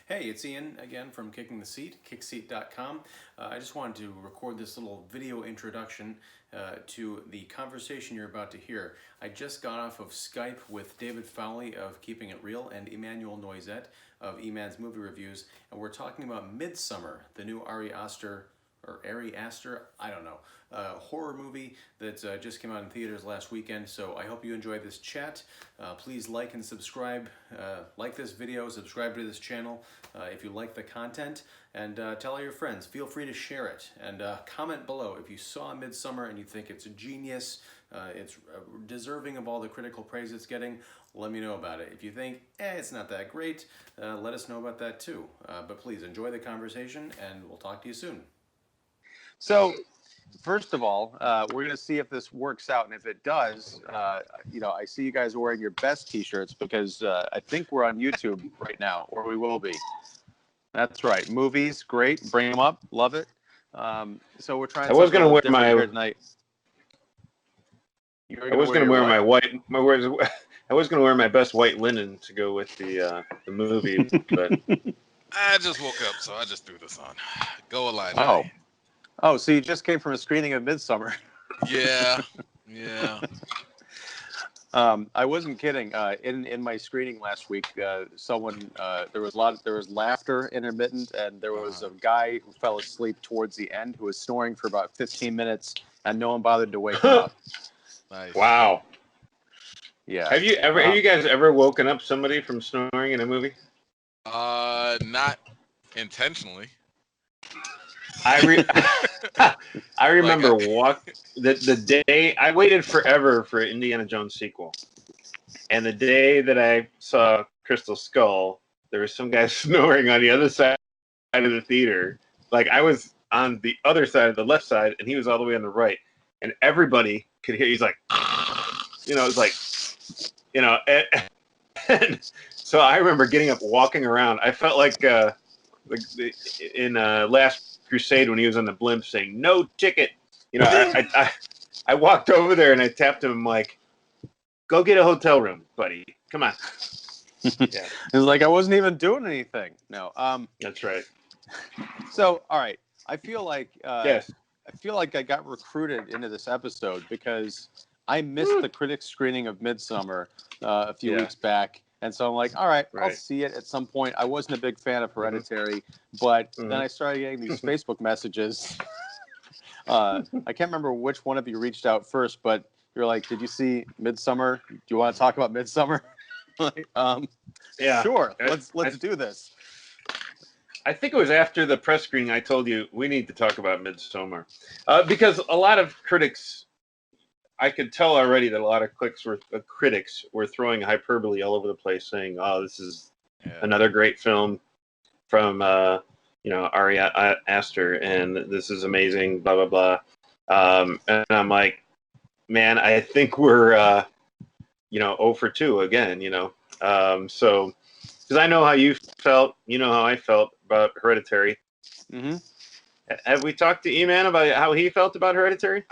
Hey, it's Ian again from Kicking the Seat, kickseat.com. I just wanted to record this little video introduction to the conversation you're about to hear. I just got off of Skype with David Fowlie of Keeping It Reel and Emmanuel Noisette of EMan's Movie Reviews, and we're talking about MIDSOMMAR, the new Ari Aster, I don't know, horror movie that just came out in theaters last weekend. So I hope you enjoyed this chat. Please like and subscribe. Like this video, subscribe to this channel if you like the content, and tell all your friends. Feel free to share it, and comment below if you saw MIDSOMMAR and you think it's a genius, it's deserving of all the critical praise it's getting. Let me know about it. If you think, it's not that great, let us know about that too. But please enjoy the conversation, and we'll talk to you soon. So, first of all, we're going to see if this works out. And if it does, I see you guys wearing your best T-shirts because I think we're on YouTube right now, or we will be. That's right. Movies, great. Bring them up. Love it. So we're trying something a little different here tonight. I was going to wear my white. I was going to wear my best white linen to go with the movie, but I just woke up, so I just threw this on. Go Eli. Oh, so you just came from a screening of MIDSOMMAR. Yeah. I wasn't kidding. In my screening last week, there was laughter intermittent, and there was a guy who fell asleep towards the end who was snoring for about 15 minutes, and no one bothered to wake him up. Nice. Wow. Yeah. Have you guys ever woken up somebody from snoring in a movie? Not intentionally. I remember the day I waited forever for Indiana Jones sequel, and the day that I saw Crystal Skull, there was some guy snoring on the other side of the theater. Like I was on the other side, the left side, and he was all the way on the right, and everybody could hear. He's like, it's like, and so I remember getting up, walking around. I felt like in Last Crusade when he was on the blimp saying no ticket. I walked over there and I tapped him. I'm like, go get a hotel room, buddy. Come on. Yeah. It was like I wasn't even doing anything. No. That's right. So all right, I feel like yes. I feel like I got recruited into this episode because I missed the critics screening of MIDSOMMAR a few weeks back. And so I'm like, all right, I'll see it at some point. I wasn't a big fan of Hereditary, but then I started getting these Facebook messages. I can't remember which one of you reached out first, but you're like, did you see MIDSOMMAR? Do you want to talk about MIDSOMMAR? Yeah. Sure. Let's do this. I think it was after the press screening I told you we need to talk about MIDSOMMAR. Because a lot of critics, I could tell already that a lot of critics were throwing hyperbole all over the place, saying, "Oh, this is another great film from Ari Aster, and this is amazing." Blah blah blah. And I'm like, man, I think we're 0 for 2 again. So because I know how you felt, you know how I felt about Hereditary. Mm-hmm. Have we talked to EMan about how he felt about Hereditary?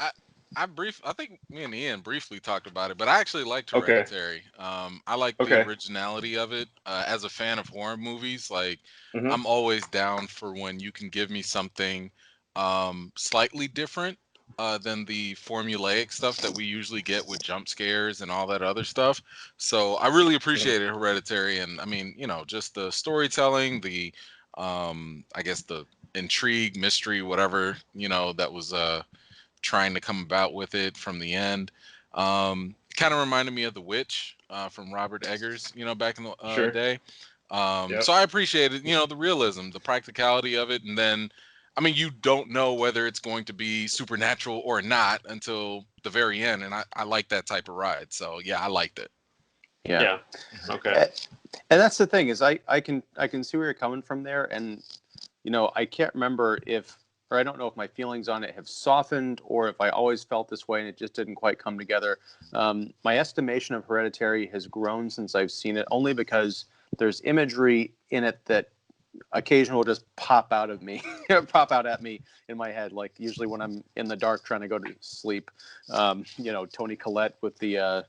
I think me and Ian briefly talked about it, but I actually liked Hereditary. I like the originality of it. As a fan of horror movies, like I'm always down for when you can give me something slightly different than the formulaic stuff that we usually get with jump scares and all that other stuff. So I really appreciated Hereditary, and I mean, just the storytelling, the I guess the intrigue, mystery, whatever, that was trying to come about with it from the end. Kind of reminded me of The Witch from Robert Eggers, back in the day. So I appreciated, the realism, the practicality of it. And then, I mean, you don't know whether it's going to be supernatural or not until the very end. And I like that type of ride. So yeah, I liked it. Yeah. Okay. And that's the thing is I can see where you're coming from there. And, I can't remember I don't know if my feelings on it have softened or if I always felt this way and it just didn't quite come together. My estimation of Hereditary has grown since I've seen it, only because there's imagery in it that occasionally will just pop out at me in my head, like usually when I'm in the dark trying to go to sleep. Toni Collette with the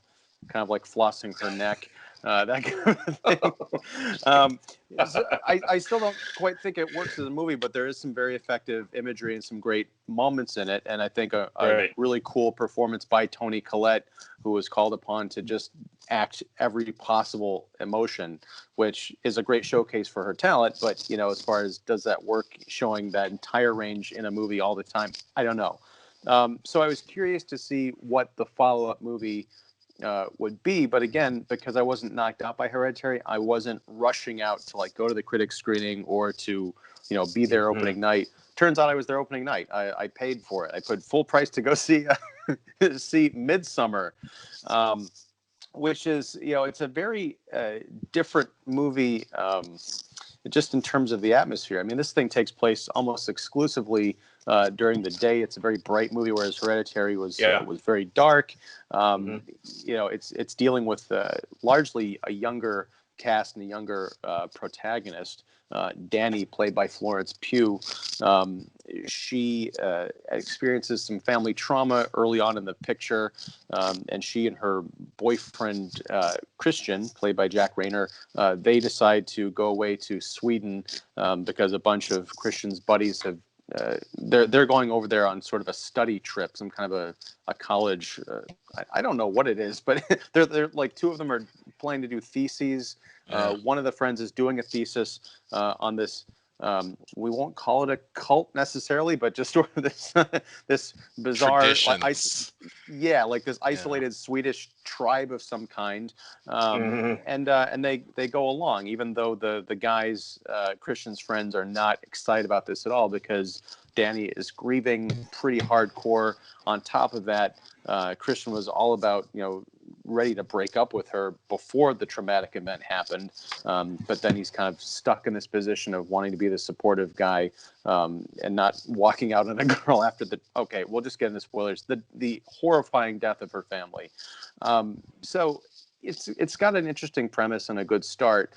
kind of like flossing her neck. that kind of thing. So I still don't quite think it works as a movie, but there is some very effective imagery and some great moments in it. And I think a really cool performance by Toni Collette, who was called upon to just act every possible emotion, which is a great showcase for her talent. But, as far as does that work, showing that entire range in a movie all the time, I don't know. So I was curious to see what the follow-up movie would be, but again, because I wasn't knocked out by Hereditary, I wasn't rushing out to go to the critics screening or to be there opening night. Turns out I was there opening night. I paid for it. I put full price to go see MIDSOMMAR, which is it's a very different movie. Just in terms of the atmosphere. I mean, this thing takes place almost exclusively during the day. It's a very bright movie, whereas Hereditary was very dark. It's dealing with largely a younger cast and a younger protagonist. Danny, played by Florence Pugh, she experiences some family trauma early on in the picture, and she and her boyfriend Christian, played by Jack Rayner, they decide to go away to Sweden because a bunch of Christian's buddies have they're going over there on sort of a study trip, some kind of a college. I don't know what it is, but they're like two of them are planning to do theses. One of the friends is doing a thesis on this. We won't call it a cult necessarily, but just sort of this bizarre, this isolated Swedish tribe of some kind. And they go along, even though the guys, Christian's friends, are not excited about this at all because Danny is grieving pretty hardcore. On top of that, Christian was all about ready to break up with her before the traumatic event happened, but then he's kind of stuck in this position of wanting to be the supportive guy and not walking out on a girl after we'll just get into spoilers, the horrifying death of her family. So it's got an interesting premise and a good start,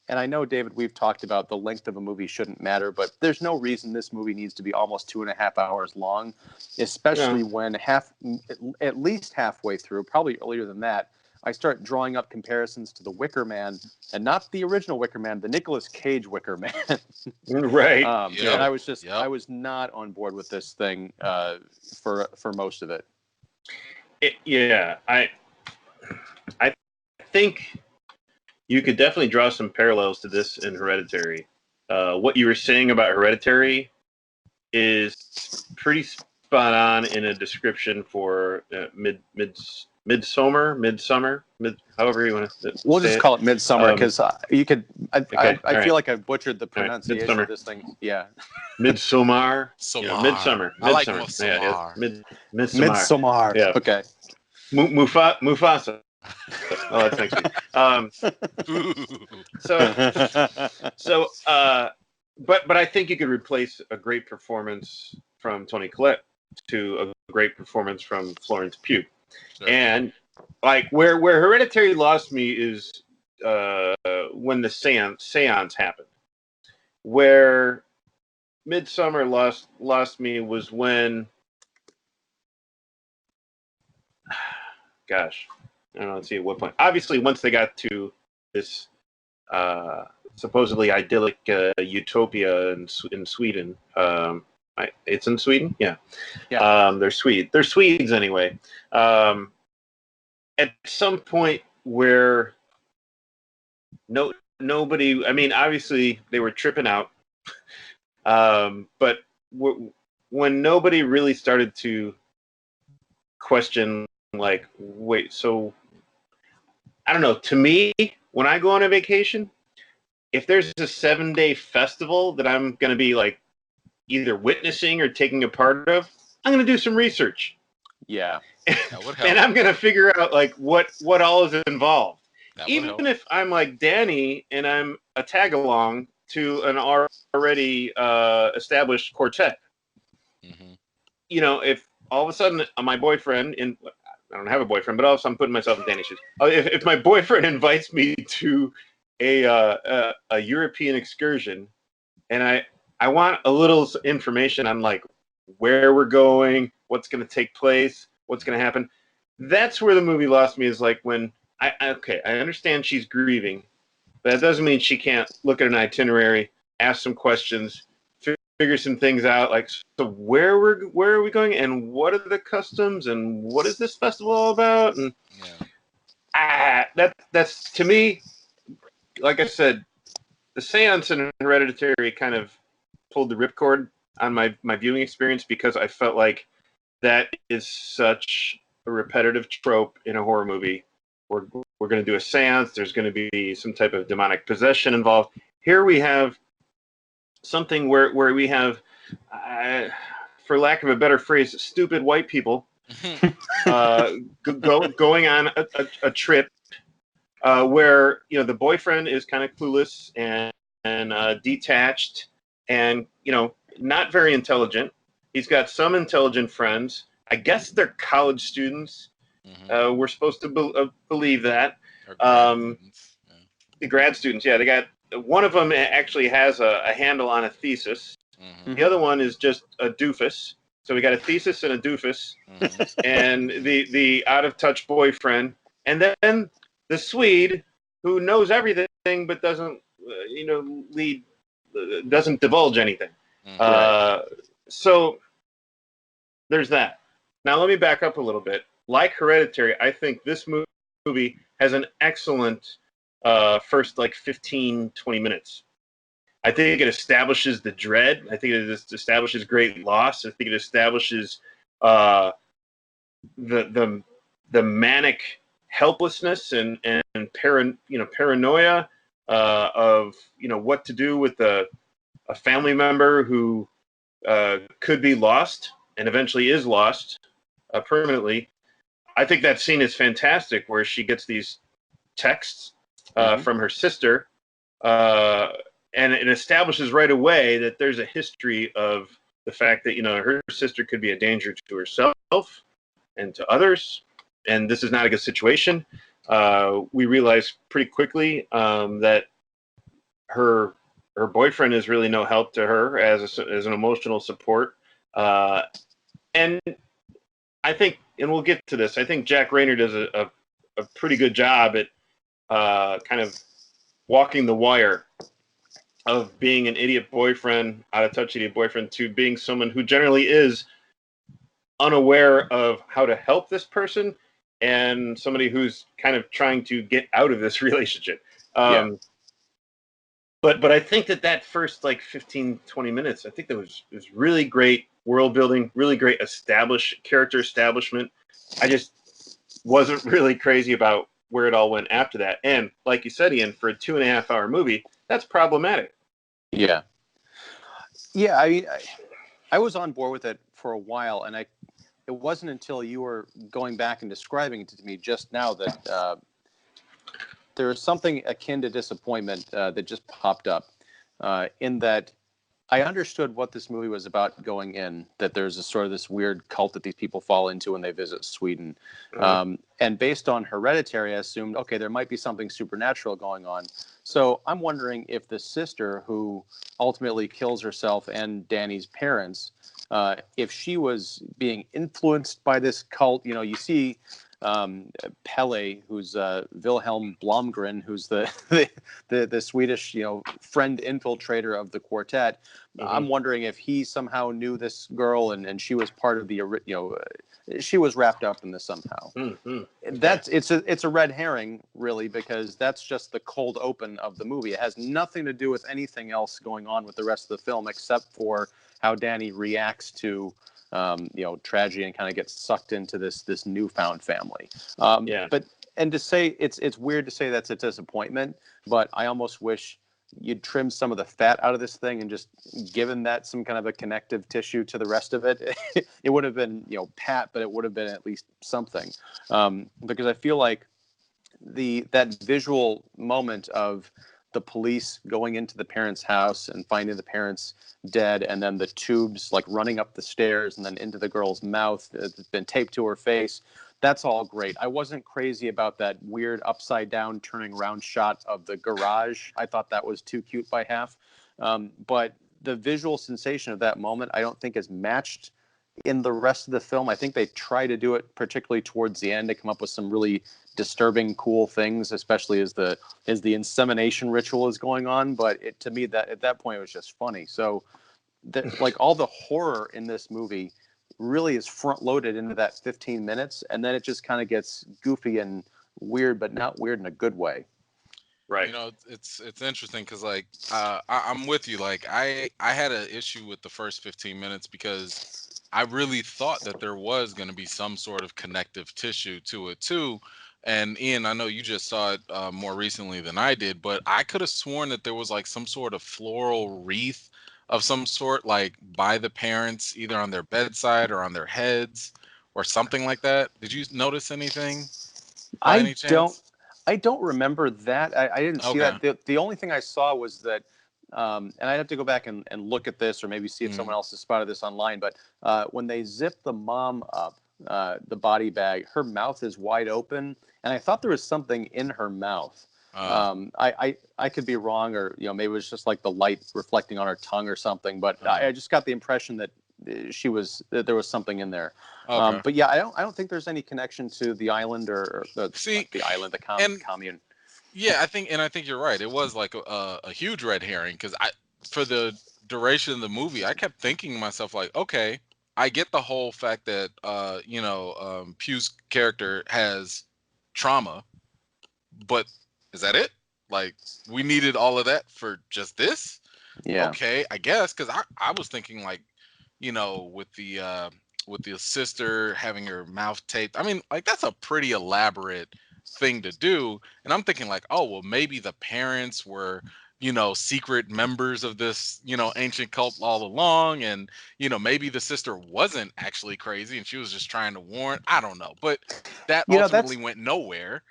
and I know, David, we've talked about the length of a movie shouldn't matter, but there's no reason this movie needs to be almost 2.5 hours long, especially when at least halfway through, probably earlier than that, I start drawing up comparisons to the Wicker Man, and not the original Wicker Man, the Nicolas Cage Wicker Man. Right. And I was not on board with this thing for most of it. I think you could definitely draw some parallels to this in Hereditary. What you were saying about Hereditary is pretty spot on in a description for MIDSOMMAR, however you want to say We'll just call it MIDSOMMAR because you could. I feel like I butchered the pronunciation of this thing. Yeah. MIDSOMMAR. MIDSOMMAR. I like MIDSOMMAR. MIDSOMMAR. Yeah. Okay. Mufasa. Oh, that's next week. But I think you could replace a great performance from Toni Collette to a great performance from Florence Pugh. Sure. And where Hereditary lost me is when the seance happened. Where MIDSOMMAR lost me was when, gosh, I don't know. Let's see at what point. Obviously, once they got to this supposedly idyllic utopia in Sweden, it's in Sweden, yeah. They're Swedes anyway. At some point where nobody. I mean, obviously they were tripping out, but when nobody really started to question, wait, so. I don't know. To me, when I go on a vacation, if there's a 7-day festival that I'm going to be either witnessing or taking a part of, I'm going to do some research. Yeah. And I'm going to figure out what all is involved. Even if I'm like Danny and I'm a tag along to an already established quartet. Mm-hmm. If all of a sudden my boyfriend I don't have a boyfriend, but also I'm putting myself in Danny's shoes. If my boyfriend invites me to a European excursion, and I want a little information on where we're going, what's going to take place, what's going to happen. That's where the movie lost me. Is when okay, I understand she's grieving, but that doesn't mean she can't look at an itinerary, ask some questions, figure some things out. Like, so where are we going, and what are the customs, and what is this festival all about? And that's to me, like I said, the seance in Hereditary kind of pulled the ripcord on my viewing experience, because I felt like that is such a repetitive trope in a horror movie. We're going to do a seance. There's going to be some type of demonic possession involved. Here we have something where we have, for lack of a better phrase, stupid white people going on a trip where the boyfriend is kind of clueless and detached and not very intelligent. He's got some intelligent friends. I guess they're college students. We're supposed to believe that. The grad students, yeah. They got one of them actually has a handle on a thesis. The other one is just a doofus. So we got a thesis and a doofus, and the out of touch boyfriend, and then the Swede who knows everything but doesn't doesn't divulge anything. So there's that. Now let me back up a little bit. Like Hereditary, I think this movie has an excellent first 15, 20 minutes. I think it establishes the dread. I think it establishes great loss. I think it establishes the manic helplessness and paranoia of what to do with a family member who could be lost and eventually is lost permanently. I think that scene is fantastic, where she gets these texts from her sister, and it establishes right away that there's a history of the fact that her sister could be a danger to herself and to others, and this is not a good situation. We realize pretty quickly that her boyfriend is really no help to her as an emotional support, and I think, and we'll get to this, I think Jack Reynor does a pretty good job at kind of walking the wire of being an idiot boyfriend, out of touch idiot boyfriend, to being someone who generally is unaware of how to help this person, and somebody who's kind of trying to get out of this relationship. But I think that first 15, 20 minutes, I think that was really great world building, really great character establishment. I just wasn't really crazy about where it all went after that. And like you said, Ian, for a 2.5 hour movie, that's problematic. Yeah. I mean, I was on board with it for a while, and it wasn't until you were going back and describing it to me just now that there was something akin to disappointment that just popped up, in that I understood what this movie was about going in, that there's this weird cult that these people fall into when they visit Sweden. And based on Hereditary, I assumed, okay, there might be something supernatural going on. So I'm wondering if the sister who ultimately kills herself and Danny's parents, if she was being influenced by this cult. You see Pelle, who's Wilhelm Blomgren, who's the Swedish friend infiltrator of the quartet. I'm wondering if he somehow knew this girl, and she was part of the she was wrapped up in this somehow. It's a red herring, really, because that's just the cold open of the movie. It has nothing to do with anything else going on with the rest of the film, except for how Danny reacts to tragedy and kind of gets sucked into this newfound family. But to say it's weird to say that's a disappointment, but I almost wish you'd trim some of the fat out of this thing and just given that some kind of a connective tissue to the rest of it. It would have been pat, but it would have been at least something, because I feel like that visual moment of the police going into the parents' house and finding the parents dead, and then the tubes running up the stairs and then into the girl's mouth that's been taped to her face. That's all great. I wasn't crazy about that weird upside down turning around shot of the garage. I thought that was too cute by half. But the visual sensation of that moment, I don't think is matched in the rest of the film. I think they try to do it, particularly towards the end, to come up with some really disturbing, cool things, especially as the insemination ritual is going on. But to me, that at that point it was just funny. So, like all the horror in this movie really is front loaded into that 15 minutes, and then it just kind of gets goofy and weird, but not weird in a good way. Right. You know, it's interesting because like I'm with you. Like I had an issue with the first 15 minutes because I really thought that there was going to be some sort of connective tissue to it too. And Ian, I know you just saw it more recently than I did, but I could have sworn that there was like some sort of floral wreath of some sort, like by the parents, either on their bedside or on their heads or something like that. Did you notice anything by any chance? I don't remember that. I didn't see Okay. that. The only thing I saw was that, and I'd have to go back and look at this, or maybe see if someone else has spotted this online. But when they zip the mom up, the body bag, her mouth is wide open, and I thought there was something in her mouth. I could be wrong, or maybe it was just like the light reflecting on her tongue or something. But I just got the impression that that there was something in there. Okay. But yeah, I don't think there's any connection to the island or the island, the commune. Yeah, I think you're right. It was like a huge red herring because for the duration of the movie, I kept thinking to myself like, okay, I get the whole fact that Pugh's character has trauma, but is that it? Like, we needed all of that for just this? Yeah. Okay, I guess because I was thinking like, with the sister having her mouth taped. I mean, like that's a pretty elaborate thing to do. And I'm thinking like, oh, well, maybe the parents were, secret members of this, ancient cult all along. And, maybe the sister wasn't actually crazy and she was just trying to warn. I don't know. But that ultimately went nowhere.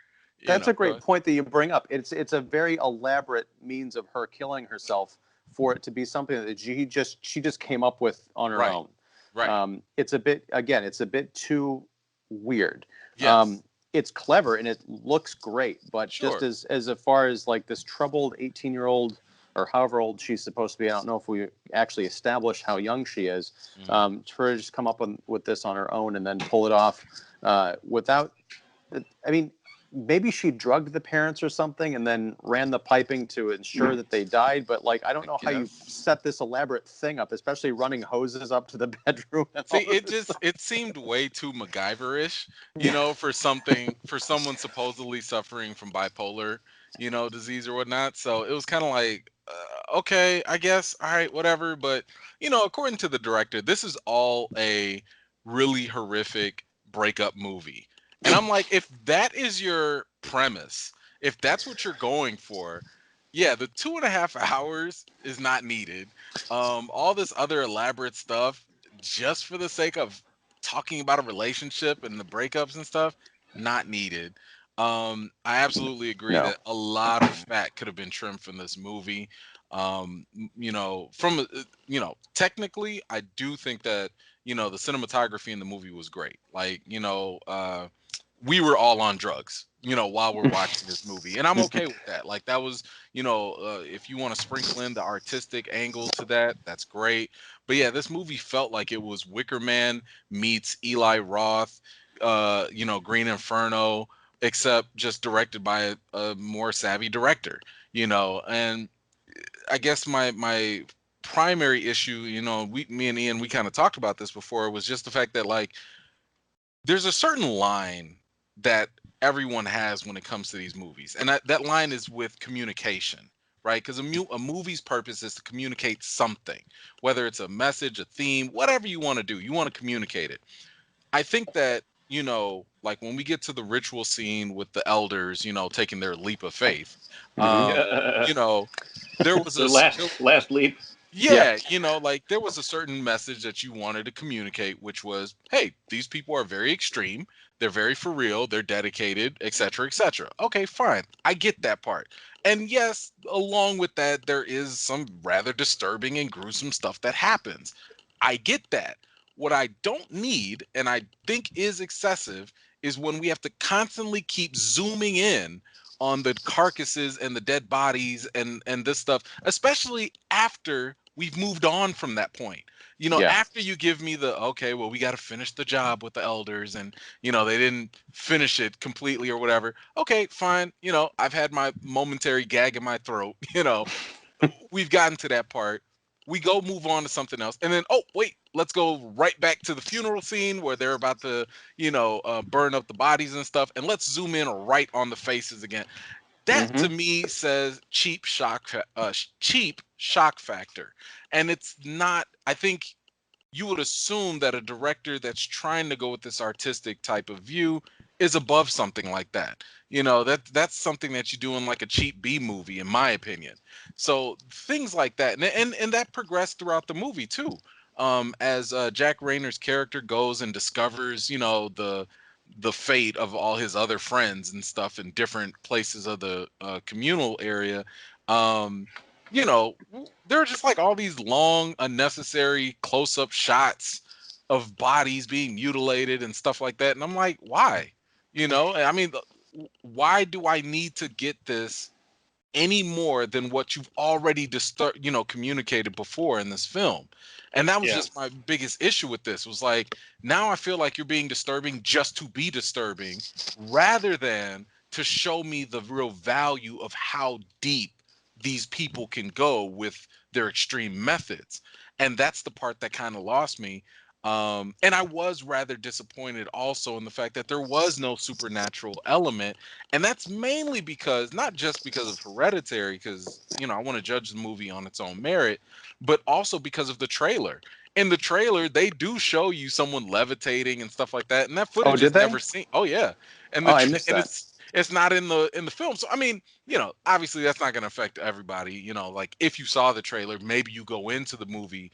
That's a great point that you bring up. It's a very elaborate means of her killing herself for it to be something that she just came up with on her own. Right. It's a bit too weird. Yes. It's clever and it looks great, but Sure. just as far as like this troubled 18-year-old or however old she's supposed to be, I don't know if we actually establish how young she is. For her to just come up with this on her own and then pull it off without, I mean, maybe she drugged the parents or something and then ran the piping to ensure that they died. But like, I don't know how you set this elaborate thing up, especially running hoses up to the bedroom. See, it seemed way too MacGyver-ish, for someone supposedly suffering from bipolar, disease or whatnot. So it was kind of like, okay, I guess, all right, whatever. But according to the director, this is all a really horrific breakup movie. And I'm like, if that is your premise, if that's what you're going for, yeah, the 2.5 hours is not needed. All this other elaborate stuff, just for the sake of talking about a relationship and the breakups and stuff, not needed. I absolutely agree that a lot of fat could have been trimmed from this movie. Technically, I do think that, the cinematography in the movie was great. Like, we were all on drugs, while we're watching this movie. And I'm okay with that. Like that was, if you want to sprinkle in the artistic angle to that, that's great. But yeah, this movie felt like it was Wicker Man meets Eli Roth, Green Inferno, except just directed by a more savvy director, and I guess my primary issue, me and Ian, we kind of talked about this before, was just the fact that like, there's a certain line that everyone has when it comes to these movies, and that line is with communication, right? Because a movie's purpose is to communicate something, whether it's a message, a theme, whatever you want to do, you want to communicate it. I think that, like when we get to the ritual scene with the elders, taking their leap of faith, there was the last leap. Yeah, like there was a certain message that you wanted to communicate, which was, hey, these people are very extreme, they're very for real, they're dedicated, etc., etc. Okay, fine. I get that part. And yes, along with that, there is some rather disturbing and gruesome stuff that happens. I get that. What I don't need, and I think is excessive, is when we have to constantly keep zooming in on the carcasses and the dead bodies and this stuff, especially after we've moved on from that point. Yeah. After you give me the, okay, well, we got to finish the job with the elders, and they didn't finish it completely or whatever. Okay, fine. I've had my momentary gag in my throat. We've gotten to that part. We go move on to something else, and then, oh wait, let's go right back to the funeral scene where they're about to burn up the bodies and stuff, and let's zoom in right on the faces again. That Mm-hmm. to me says cheap shock factor. And it's not. I think you would assume that a director that's trying to go with this artistic type of view is above something like that. That's something that you do in like a cheap B movie, in my opinion. So things like that, and that progressed throughout the movie too. As Jack Rayner's character goes and discovers, the fate of all his other friends and stuff in different places of the communal area. Um, there are just like all these long, unnecessary close-up shots of bodies being mutilated and stuff like that. And I'm like, why? I mean, why do I need to get this any more than what you've already communicated before in this film? And that was just my biggest issue with this, was like, now I feel like you're being disturbing just to be disturbing, rather than to show me the real value of how deep these people can go with their extreme methods. And that's the part that kind of lost me. And I was rather disappointed also in the fact that there was no supernatural element. And that's mainly because, not just because of Hereditary, because, I want to judge the movie on its own merit, but also because of the trailer. In the trailer, they do show you someone levitating and stuff like that, and that Oh, footage did is they? never seen. Oh yeah, and Oh, I missed and that. it's not in the film. So I mean, obviously that's not going to affect everybody. Like if you saw the trailer, maybe you go into the movie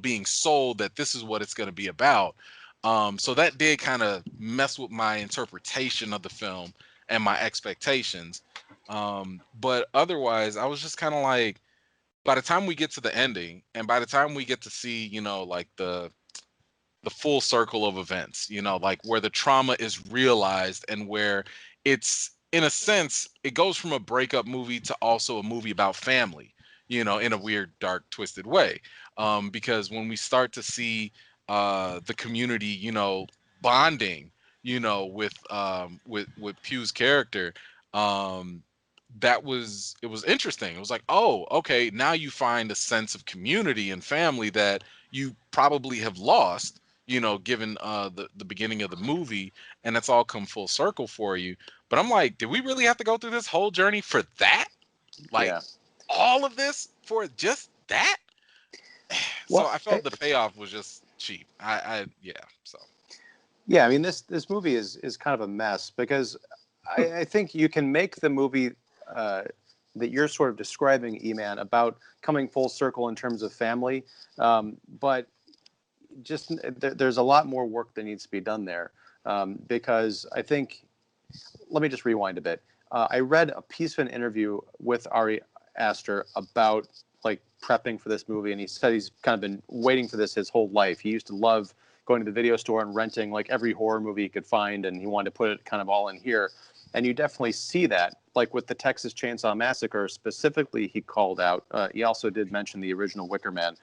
being sold that this is what it's going to be about. So that did kind of mess with my interpretation of the film and my expectations. But otherwise, I was just kind of like, by the time we get to the ending, and by the time we get to see, like the full circle of events, like where the trauma is realized, and where it's, in a sense, it goes from a breakup movie to also a movie about family, in a weird, dark, twisted way. Because when we start to see the community, bonding, with Pugh's character, um, it was interesting. It was like, oh, okay, now you find a sense of community and family that you probably have lost, given the beginning of the movie, and it's all come full circle for you. But I'm like, did we really have to go through this whole journey for that? Like, Yeah. all of this for just that? So Well, I felt the payoff was just cheap. Yeah. So yeah. I mean, this movie is kind of a mess, because I think you can make the movie uh, that you're sort of describing, EMan, about coming full circle in terms of family, but just there's a lot more work that needs to be done there, because I think, let me just rewind a bit. I read a piece of an interview with Ari Aster about like prepping for this movie, and he said he's kind of been waiting for this his whole life. He used to love going to the video store and renting like every horror movie he could find, and he wanted to put it kind of all in here. And you definitely see that, like with the Texas Chainsaw Massacre specifically. He called out. He also did mention the original Wicker Man,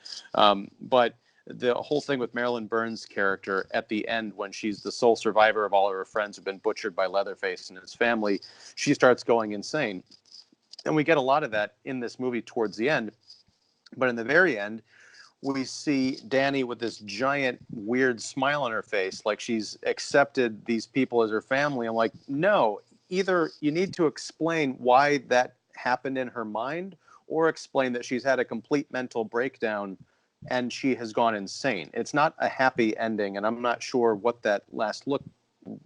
but the whole thing with Marilyn Burns' character at the end, when she's the sole survivor of all of her friends who've been butchered by Leatherface and his family, she starts going insane. And we get a lot of that in this movie towards the end. But in the very end, we see Danny with this giant weird smile on her face, like she's accepted these people as her family. I'm like, no, either you need to explain why that happened in her mind, or explain that she's had a complete mental breakdown and she has gone insane. It's not a happy ending, and I'm not sure what that last look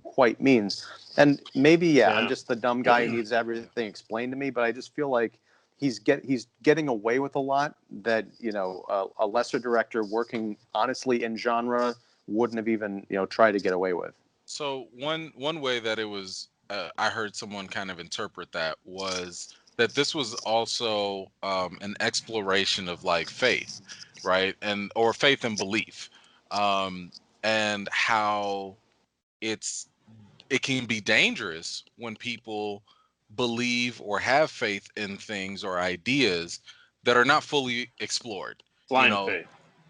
quite means. And maybe, yeah, I'm just the dumb guy who needs everything explained to me, but I just feel like he's getting away with a lot that, a lesser director working honestly in genre wouldn't have even, tried to get away with. So one way that it was, I heard someone kind of interpret that, was that this was also an exploration of like faith, right, and or faith and belief, um, and how it's it can be dangerous when people believe or have faith in things or ideas that are not fully explored. Blind faith.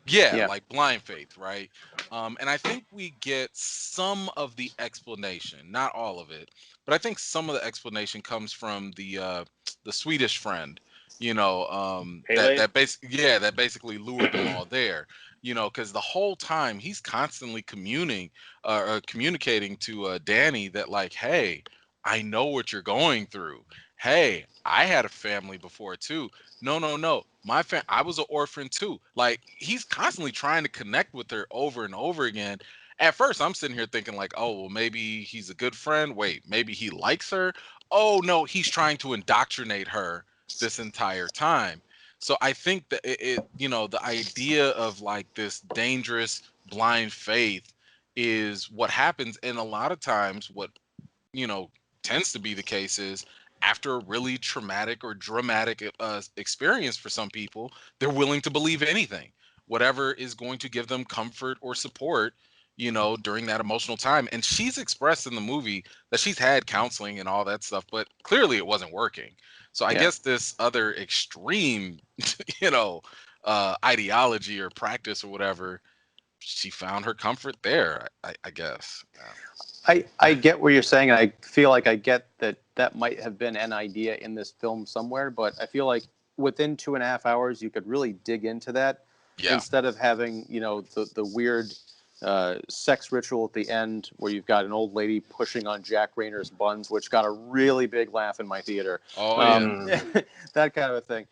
Yeah, like blind faith, right? And I think we get some of the explanation, not all of it, but I think some of the explanation comes from the Swedish friend, that basically lured them all there, because the whole time he's constantly communicating to Danny that like, hey, I know what you're going through. Hey, I had a family before too. No, no, no. I was an orphan too. Like he's constantly trying to connect with her over and over again. At first, I'm sitting here thinking like, oh, well, maybe he's a good friend. Wait, maybe he likes her. Oh no, he's trying to indoctrinate her this entire time. So I think that the idea of like this dangerous blind faith is what happens, and a lot of times what you know tends to be the case is after a really traumatic or dramatic experience for some people, they're willing to believe anything, whatever is going to give them comfort or support, during that emotional time. And she's expressed in the movie that she's had counseling and all that stuff, but clearly it wasn't working. So I guess this other extreme, ideology or practice or whatever, she found her comfort there, I guess. I get what you're saying, and I feel like I get that might have been an idea in this film somewhere, but I feel like within 2.5 hours you could really dig into that instead of having the weird sex ritual at the end where you've got an old lady pushing on Jack Rayner's buns, which got a really big laugh in my theater. That kind of a thing.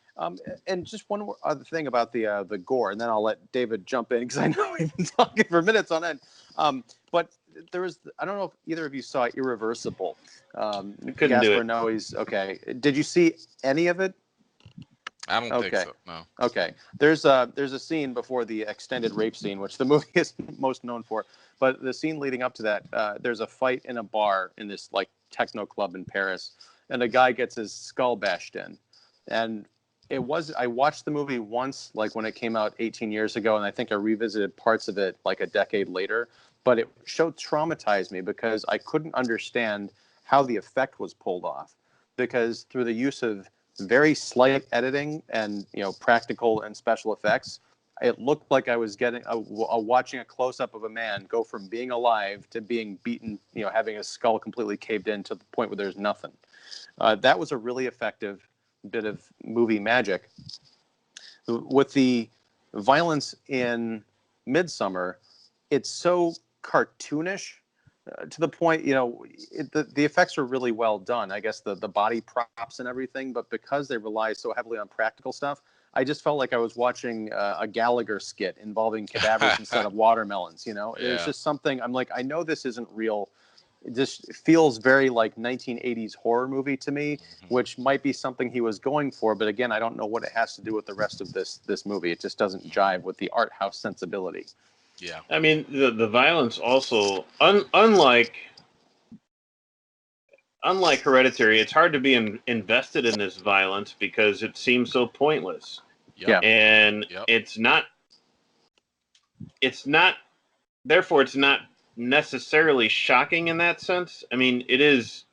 And just one more other thing about the gore, and then I'll let David jump in because I know we've been talking for minutes on end. But there was, I don't know if either of you saw Irreversible. Couldn't Gaspar do it. Noé's, okay. Did you see any of it? I don't think so. No. Okay. There's a scene before the extended rape scene, which the movie is most known for. But the scene leading up to that, there's a fight in a bar in this like techno club in Paris, and a guy gets his skull bashed in. And I watched the movie once, like when it came out 18 years ago, and I think I revisited parts of it like a decade later. But it traumatized me because I couldn't understand how the effect was pulled off. Because through the use of very slight editing and practical and special effects, it looked like I was getting watching a close up of a man go from being alive to being beaten, having his skull completely caved in to the point where there's nothing. That was a really effective bit of movie magic. With the violence in Midsommar, it's so cartoonish to the point, the effects are really well done. I guess the body props and everything, but because they rely so heavily on practical stuff, I just felt like I was watching a Gallagher skit involving cadavers instead of watermelons. It was just something. I'm like, I know this isn't real. It just feels very like 1980s horror movie to me, which might be something he was going for. But again, I don't know what it has to do with the rest of this movie. It just doesn't jive with the art house sensibility. Yeah. I mean, the violence also, unlike Hereditary, it's hard to be invested in this violence because it seems so pointless. Yeah. And it's not, therefore it's not necessarily shocking in that sense. I mean, it is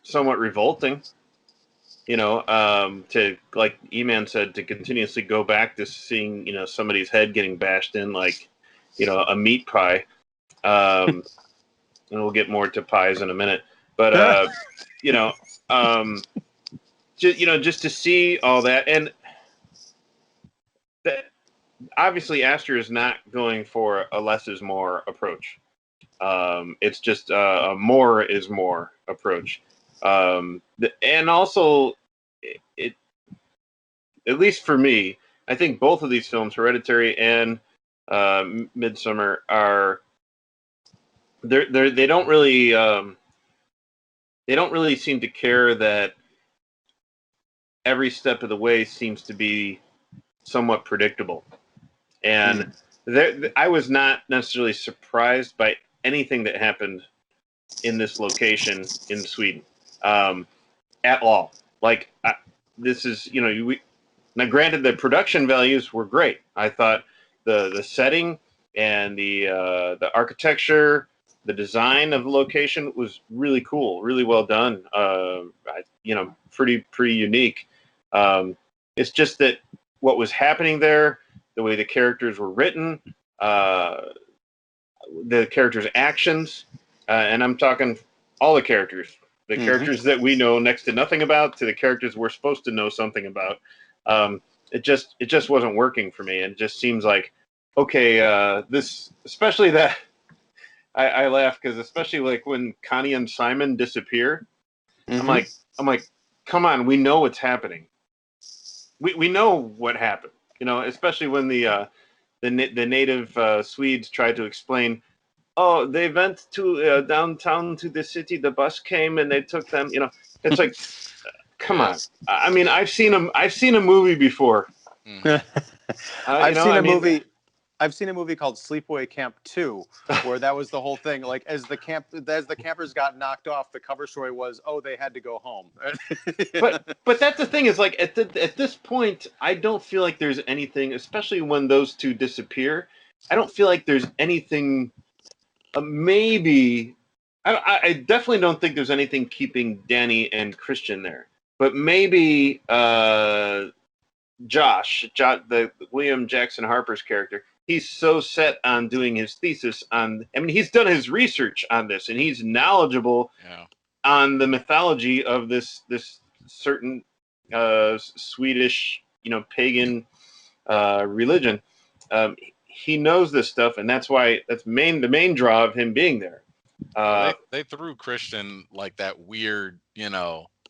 somewhat revolting, to, like EMan said, to continuously go back to seeing, somebody's head getting bashed in like, a meat pie. And we'll get more to pies in a minute. But, just to see all that. And that, obviously, Aster is not going for a less is more approach. It's just a more is more approach. And also, it at least for me, I think both of these films, Hereditary and Midsommar, are they don't really seem to care that every step of the way seems to be somewhat predictable. And I was not necessarily surprised by anything that happened in this location in Sweden at all. Like, this is, now granted, the production values were great. I thought the setting and the architecture, the design of the location was really cool, really well done. Pretty unique. It's just that what was happening there, the way the characters were written, the characters' actions, and I'm talking all the characters. The characters that we know next to nothing about to the characters we're supposed to know something about. It just wasn't working for me. And it just seems like, okay, this, especially that, I laugh because especially like when Connie and Simon disappear, I'm like, come on, we know what's happening. We know what happened, especially when the native Swedes tried to explain, oh, they went to downtown to the city. The bus came and they took them. It's like, come on. I mean, I've seen a movie before. I've seen a movie called Sleepaway Camp 2, where that was the whole thing. Like as the campers got knocked off, the cover story was, oh, they had to go home. but that's the thing is like at this point, I don't feel like there's anything, especially when those two disappear. I don't feel like there's anything. Maybe I definitely don't think there's anything keeping Danny and Christian there. But maybe Josh, the William Jackson Harper's character, he's so set on doing his thesis on. I mean, he's done his research on this, and he's knowledgeable on the mythology of this certain Swedish, pagan religion. He knows this stuff, and that's why the main draw of him being there. They threw Christian like that weird,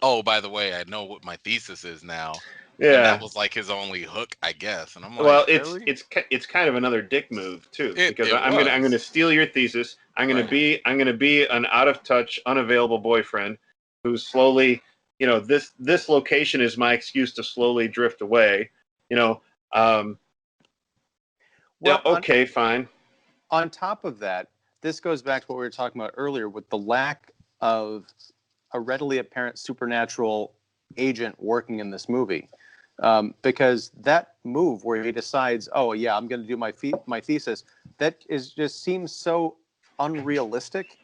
oh, by the way, I know what my thesis is now. Yeah, and that was like his only hook, I guess. And I'm like, well, really? it's kind of another dick move too, because I'm gonna steal your thesis. I'm gonna be an out of touch, unavailable boyfriend who's slowly, this location is my excuse to slowly drift away. Well, okay, fine. On top of that, this goes back to what we were talking about earlier with the lack of a readily apparent supernatural agent working in this movie. Because that move where he decides, oh, yeah, I'm going to do my thesis, just seems so unrealistic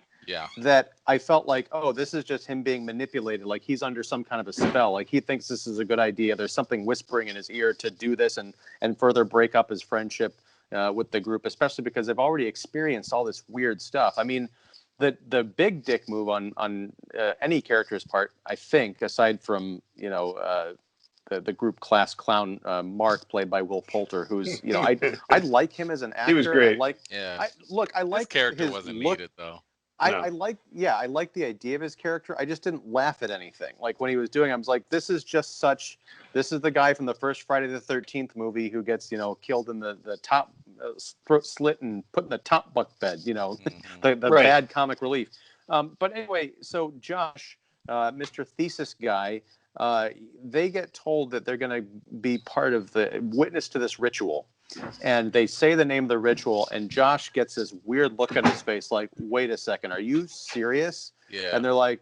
that I felt like, oh, this is just him being manipulated. Like he's under some kind of a spell. Like he thinks this is a good idea. There's something whispering in his ear to do this and further break up his friendship with the group, especially because they've already experienced all this weird stuff. I mean, the big dick move on any character's part, I think, aside from, the group class clown Mark, played by Will Poulter, who's I like him as an actor. He was great. I like his character his wasn't look. needed though. I like the idea of his character. I just didn't laugh at anything. Like when he was doing, I was like, this is the guy from the first Friday the 13th movie who gets killed in the top throat slit and put in the top bunk bed. The bad comic relief. But anyway, so Josh, Mr. Thesis guy. They get told that they're going to be part of the witness to this ritual, and they say the name of the ritual, and Josh gets this weird look on his face like, wait a second, are you serious? Yeah. And they're like,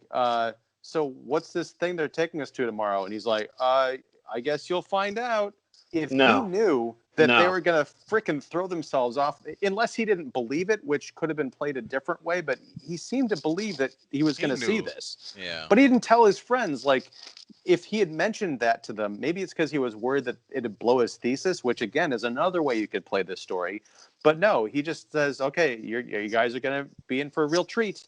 so what's this thing they're taking us to tomorrow? And he's like, I guess you'll find out. If he knew that they were going to frickin' throw themselves off, unless he didn't believe it, which could have been played a different way, but he seemed to believe that he was going to see this. Yeah. But he didn't tell his friends. Like, if he had mentioned that to them, maybe it's because he was worried that it'd blow his thesis, which again is another way you could play this story. But no, he just says, okay, you guys are going to be in for a real treat.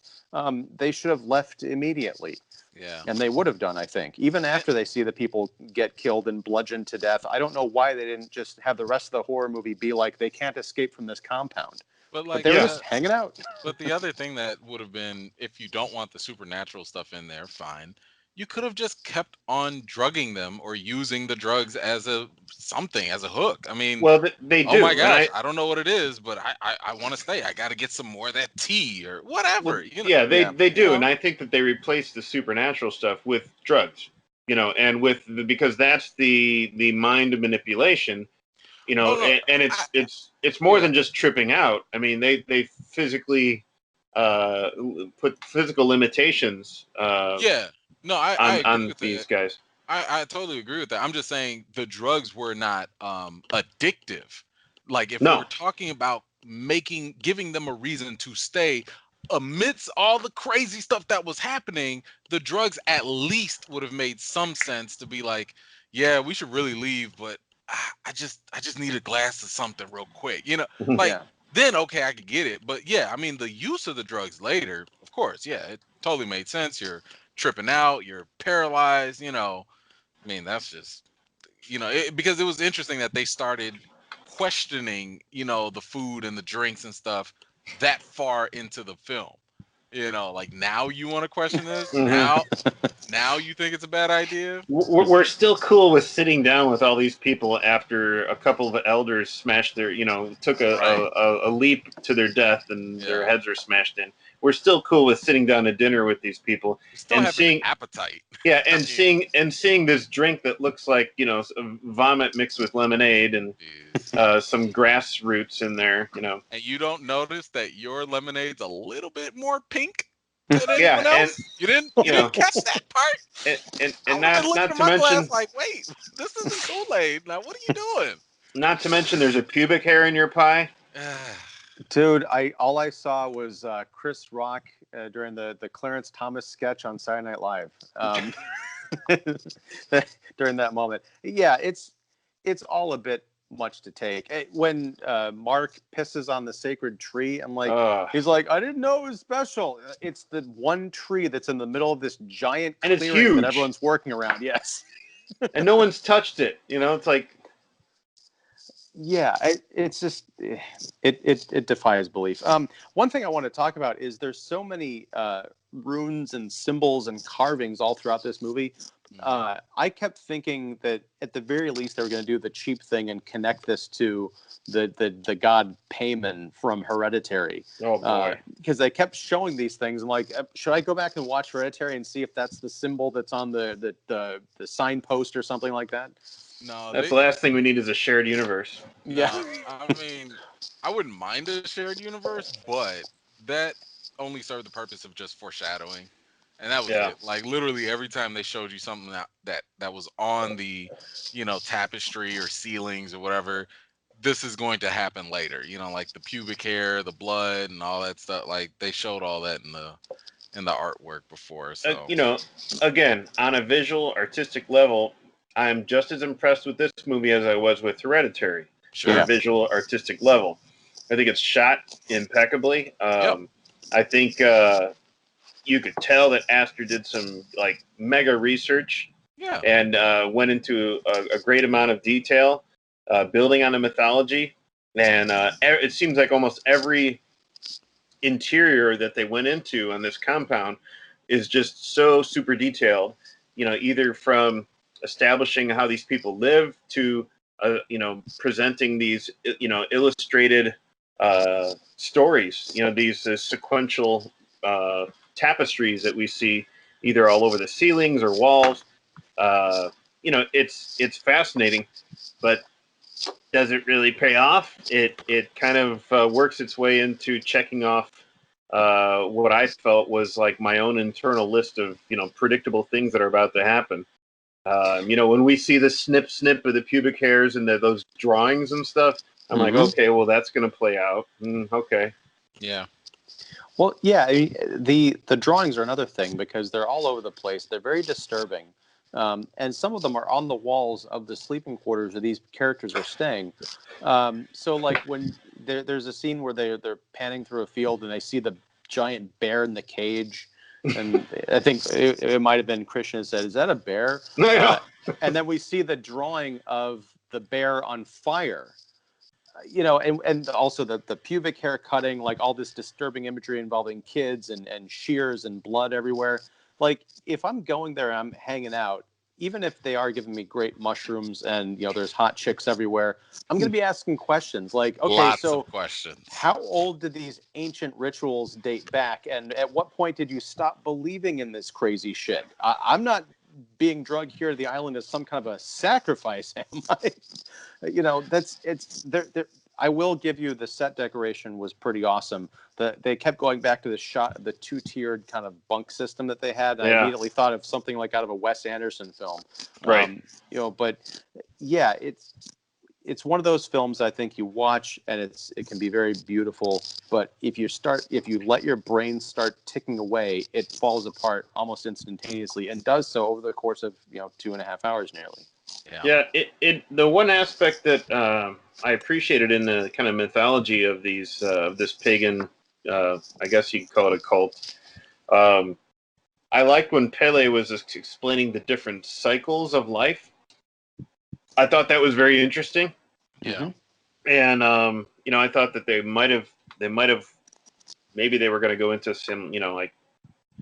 They should have left immediately. Yeah. And they would have done, I think, even after they see the people get killed and bludgeoned to death. I don't know why they didn't just have the rest of the horror movie be like, they can't escape from this compound. But they were just hanging out. But the other thing that would have been, if you don't want the supernatural stuff in there, fine. You could have just kept on drugging them or using the drugs as a hook. I mean, well, they do. Oh my gosh, I don't know what it is, but I want to stay. I got to get some more of that tea or whatever. Well, they do, and I think that they replaced the supernatural stuff with drugs. And because that's the mind manipulation. And it's more than just tripping out. I mean, they physically put physical limitations. No, I agree on with these that. guys. I totally agree with that. I'm just saying the drugs were not addictive. Like if we're talking about giving them a reason to stay amidst all the crazy stuff that was happening, the drugs at least would have made some sense to be like, yeah, we should really leave, but I just need a glass of something real quick. Mhm. Like Yeah. then okay, I could get it. But yeah, I mean the use of the drugs later, of course, yeah, it totally made sense. You're tripping out, you're paralyzed, I mean, that's just because it was interesting that they started questioning, the food and the drinks and stuff that far into the film. Like now you want to question this? Mhm. Now you think it's a bad idea? We're still cool with sitting down with all these people after a couple of elders smashed their, took Right. a leap to their death and their Yeah. heads were smashed in. We're still cool with sitting down to dinner with these people You still and have an seeing, appetite. yeah, I and mean, seeing this drink that looks like, vomit mixed with lemonade and jeez. some grass roots in there. And you don't notice that your lemonade's a little bit more pink than Yeah, anyone and else? You didn't you know, catch that part? I and would have been looking not at to my glass mention like, wait, this isn't Kool-Aid. Now what are you doing? there's a pubic hair in your pie. Dude, all I saw was Chris Rock during the Clarence Thomas sketch on Saturday Night Live. During that moment, yeah, it's all a bit much to take. When Mark pisses on the sacred tree, I'm like, he's like, I didn't know it was special. It's the one tree that's in the middle of this giant And it's clearing that huge. everyone's working around. Yes. And no one's touched it. It's like, Yeah, it's just it defies belief. One thing I want to talk about is there's so many runes and symbols and carvings all throughout this movie. I kept thinking that at the very least they were going to do the cheap thing and connect this to the god Payman from Hereditary. oh boy. Because they kept showing these things and like, should I go back and watch Hereditary and see if that's the symbol that's on the signpost or something like that? No, That's the last thing we need is a shared universe. Yeah. no, I mean, I wouldn't mind a shared universe, but that only served the purpose of just foreshadowing, and that was Yeah. it. Like literally every time they showed you something that was on the, tapestry or ceilings or whatever, this is going to happen later. Like the pubic hair, the blood, and all that stuff. Like they showed all that in the artwork before. So Again, on a visual artistic level, I'm just as impressed with this movie as I was with Hereditary. sure. On a visual artistic level, I think it's shot impeccably. Yep. I think you could tell that Aster did some like mega research Yeah. and went into a great amount of detail, building on the mythology. And it seems like almost every interior that they went into on this compound is just so super detailed. Either from establishing how these people live to presenting these illustrated stories. These sequential tapestries that we see either all over the ceilings or walls. It's fascinating, but does it really pay off? It kind of works its way into checking off what I felt was like my own internal list of predictable things that are about to happen. When we see the snip of the pubic hairs and those drawings and stuff, I'm like, okay, well that's going to play out. Okay. Yeah. Well, yeah, the drawings are another thing because they're all over the place. They're very disturbing, and some of them are on the walls of the sleeping quarters where these characters are staying. So, like when there's a scene where they're panning through a field and they see the giant bear in the cage, and I think it might have been Christian said, "Is that a bear?" And then we see the drawing of the bear on fire. And also the pubic hair cutting, like all this disturbing imagery involving kids and shears and blood everywhere. Like if I'm going there and I'm hanging out, even if they are giving me great mushrooms and there's hot chicks everywhere, I'm going to be asking questions like, okay, Lots so of questions. how old did these ancient rituals date back? And at what point did you stop believing in this crazy shit? I'm not being drugged here to the island as some kind of a sacrifice, am I? I will give you the set decoration was pretty awesome. They kept going back to the two-tiered kind of bunk system that they had. And I immediately thought of something like out of a Wes Anderson film. Right. But yeah, it's one of those films I think you watch and it can be very beautiful, but if you let your brain start ticking away, it falls apart almost instantaneously and does so over the course of 2.5 hours nearly. Yeah. The one aspect that I appreciated in the kind of mythology of these this pagan, I guess you could call it a cult. I liked when Pele was explaining the different cycles of life. I thought that was very interesting. Yeah. And I thought that they might have maybe they were going to go into some, like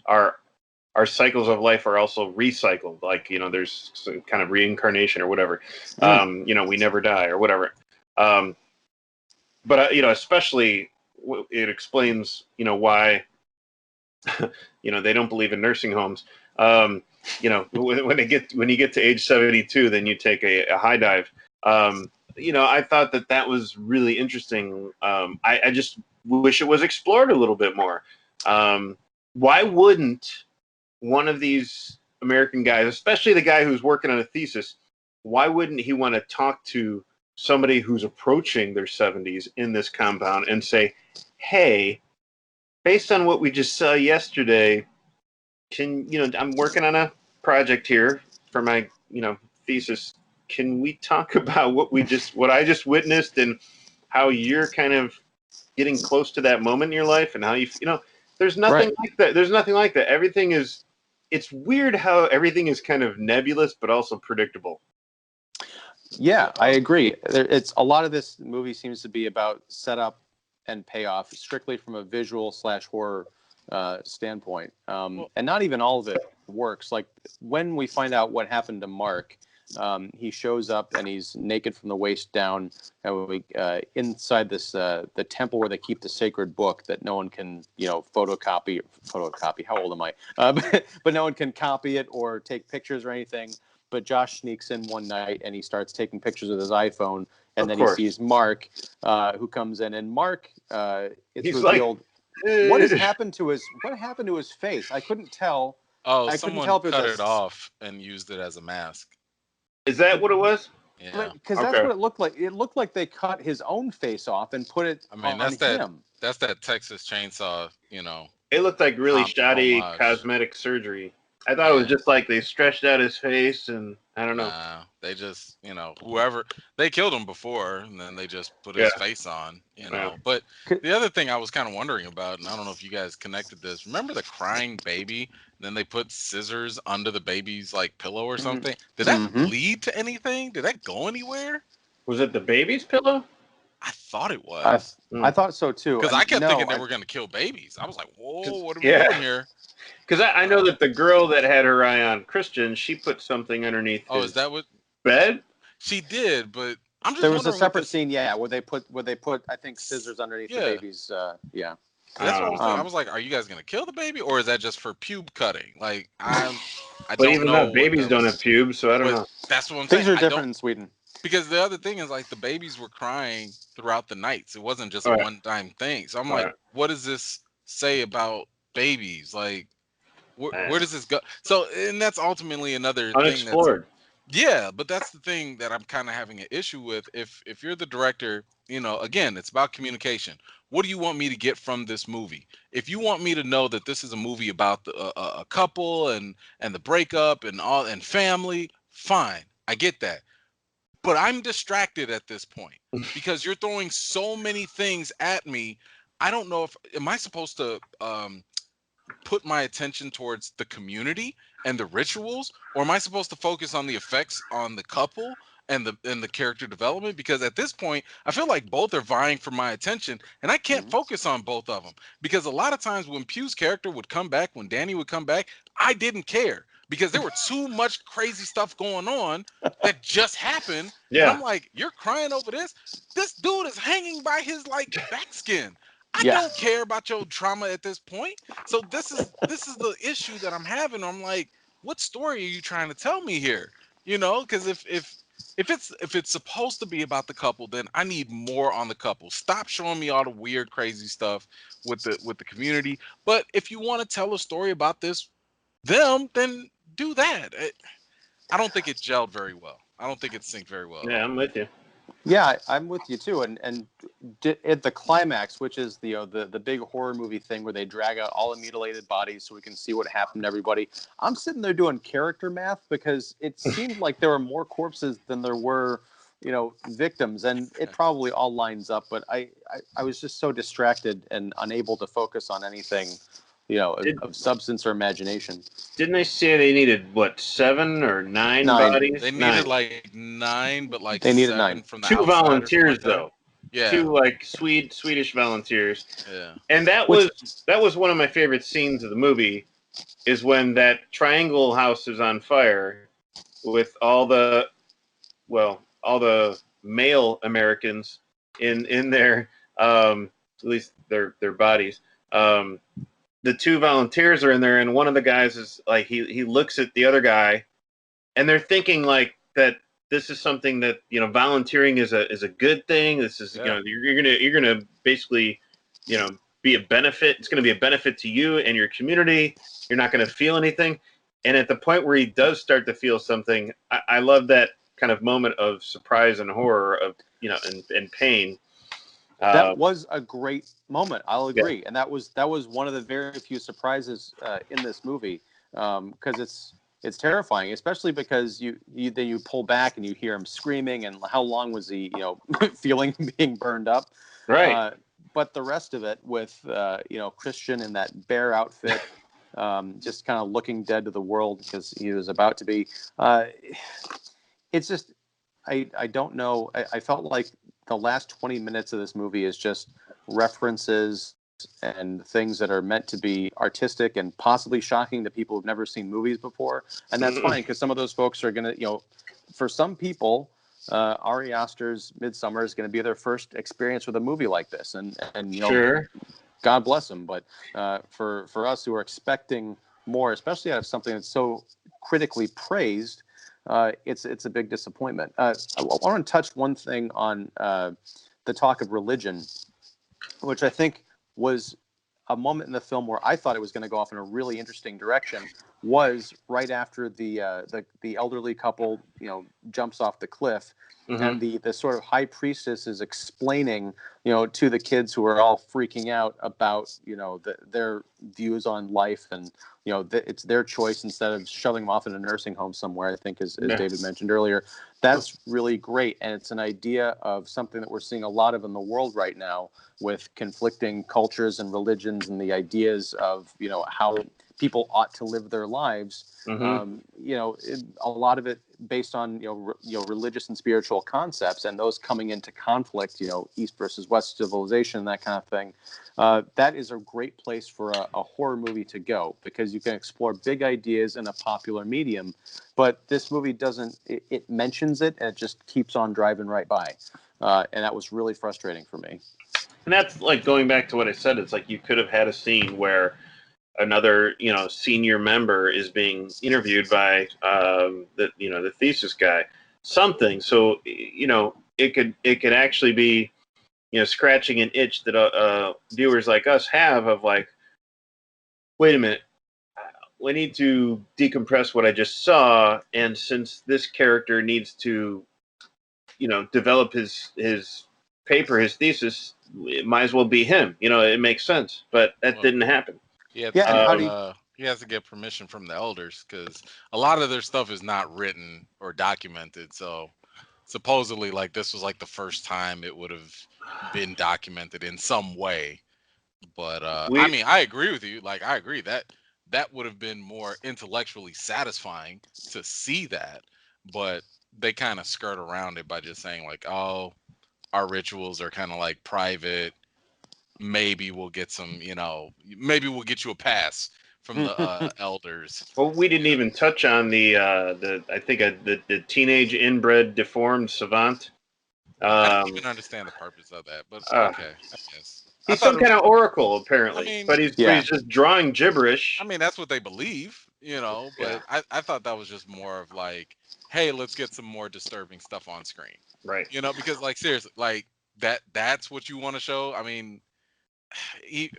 our cycles of life are also recycled. Like, there's some kind of reincarnation or whatever. We never die or whatever. But especially it explains, why, they don't believe in nursing homes. When you get to age 72, then you take a high dive. I thought that was really interesting. I just wish it was explored a little bit more. Why wouldn't one of these American guys, especially the guy who's working on a thesis, why wouldn't he want to talk to somebody who's approaching their 70s in this compound and say, hey, based on what we just saw yesterday, I'm working on a project here for my, thesis. Can we talk about what I just witnessed and how you're kind of getting close to that moment in your life and how there's nothing like that. There's nothing like that. It's weird how everything is kind of nebulous, but also predictable. Yeah, I agree. It's a lot of this movie seems to be about setup and payoff, strictly from a visual / horror standpoint. And not even all of it works. Like when we find out what happened to Mark, he shows up and he's naked from the waist down inside this the temple where they keep the sacred book that no one can photocopy. How old am I? But no one can copy it or take pictures or anything. But Josh sneaks in one night and he starts taking pictures with his iPhone, and then he sees Mark, who comes in, and Mark, it's revealed what happened to his face. I couldn't tell. Oh, someone cut it off and used it as a mask. Is that what it was? Yeah, because that's what it looked like. It looked like they cut his own face off and put it on him. That's that Texas Chainsaw, It looked like really shoddy cosmetic surgery. I thought it was just like they stretched out his face, and I don't know. They just, whoever they killed him before, and then they just put his face on, But the other thing I was kind of wondering about, and I don't know if you guys connected this. Remember the crying baby? Then they put scissors under the baby's pillow or something. Did that lead to anything? Did that go anywhere? Was it the baby's pillow? I thought it was. I thought so too. Because I kept thinking they were going to kill babies. I was like, whoa, what are we doing here? Because I know that the girl that had her eye on Christian, she put something underneath his is that what bed? She did, but I'm just there was a separate scene, where they put I think scissors underneath the baby's That's what I was thinking. I was like, are you guys gonna kill the baby, or is that just for pube cutting? Like I don't know. Babies don't have pubes, so I don't know. That's what I'm saying. Things are different in Sweden. Because the other thing is the babies were crying throughout the nights. It wasn't just a one-time thing. So I'm like, what does this say about babies? Like, where does this go? So, and that's ultimately another unexplored. But that's the thing that I'm kind of having an issue with. If you're the director, again, it's about communication. What do you want me to get from this movie? If you want me to know that this is a movie about a couple and the breakup and family, fine, I get that. But I'm distracted at this point because you're throwing so many things at me. I don't know am I supposed to put my attention towards the community and the rituals, or am I supposed to focus on the effects on the couple and the character development? Because at this point, I feel like both are vying for my attention, and I can't focus on both of them. Because a lot of times when Pugh's character would come back, when Danny would come back, I didn't care because there were too much crazy stuff going on that just happened. Yeah. And I'm like, you're crying over this? This dude is hanging by his back skin. I don't care about your trauma at this point. So this is the issue that I'm having. I'm like, what story are you trying to tell me here? Because if it's supposed to be about the couple, then I need more on the couple. Stop showing me all the weird, crazy stuff with the community. But if you want to tell a story about them, then do that. I don't think it gelled very well. I don't think it synced very well. Yeah, I'm with you. Yeah, I'm with you too. And at the climax, which is the big horror movie thing where they drag out all the mutilated bodies so we can see what happened to everybody. I'm sitting there doing character math because it seemed like there were more corpses than there were, victims, and it probably all lines up. But I was just so distracted and unable to focus on anything, of substance or imagination. Didn't they say they needed, what, 7 or 9 Nine. bodies? They needed like 9, but like They needed 7 9. from the 2 outside or something volunteers, like that. though. Yeah. 2 like Swedish volunteers. Yeah. And that was one of my favorite scenes of the movie, is when that triangle house is on fire with all the male Americans in their at least their bodies. The 2 volunteers are in there, and one of the guys is like he looks at the other guy, and they're thinking like that this is something that volunteering is a good thing. This is you're gonna basically be a benefit. It's gonna be a benefit to you and your community. You're not gonna feel anything. And at the point where he does start to feel something, I love that kind of moment of surprise and horror of and pain. That was a great moment. I'll agree, and that was one of the very few surprises in this movie, because it's terrifying, especially because you pull back and you hear him screaming, and how long was he feeling being burned up, right? But the rest of it with Christian in that bear outfit, just kind of looking dead to the world because he was about to be. It's just I don't know. I felt like the last 20 minutes of this movie is just references and things that are meant to be artistic and possibly shocking to people who've never seen movies before. And that's fine, because some of those folks are going to, for some people, Ari Aster's MIDSOMMAR is going to be their first experience with a movie like this. And sure. God bless them. But for us who are expecting more, especially out of something that's so critically praised, it's a big disappointment. I want to touch one thing on the talk of religion, which I think was a moment in the film where I thought it was going to go off in a really interesting direction. Was right after the elderly couple jumps off the cliff, and the sort of high priestess is explaining to the kids who are all freaking out about their views on life, and it's their choice instead of shoving them off in a nursing home somewhere, I think, as David mentioned earlier. That's really great, and it's an idea of something that we're seeing a lot of in the world right now, with conflicting cultures and religions, and the ideas of how people ought to live their lives. A lot of it based on religious and spiritual concepts, and those coming into conflict, East versus West civilization, that kind of thing. That is a great place for a horror movie to go, because you can explore big ideas in a popular medium. But this movie doesn't. It mentions it, and it just keeps on driving right by, and that was really frustrating for me. And that's like going back to what I said. It's like you could have had a scene where another senior member is being interviewed by the Thesis guy, something. So it could actually be scratching an itch that viewers like us have, of like, wait a minute, we need to decompress what I just saw, and since this character needs to develop his paper, his thesis, it might as well be him. It makes sense, but that didn't happen. He has to get permission from the elders, because a lot of their stuff is not written or documented. So supposedly, like, this was like the first time it would have been documented in some way. But I mean, I agree with you. Like, I agree that would have been more intellectually satisfying to see that, but they kind of skirt around it by just saying like, oh, our rituals are kind of like private. Maybe we'll get some, maybe we'll get you a pass from the elders. Well, we didn't even touch on the teenage inbred deformed savant. I don't even understand the purpose of that, but okay, I guess. He's some kind of oracle, apparently, but he's just drawing gibberish. I mean, that's what they believe, but I thought that was just more of like, hey, let's get some more disturbing stuff on screen. Right. Because like, seriously, like that's what you want to show. I mean,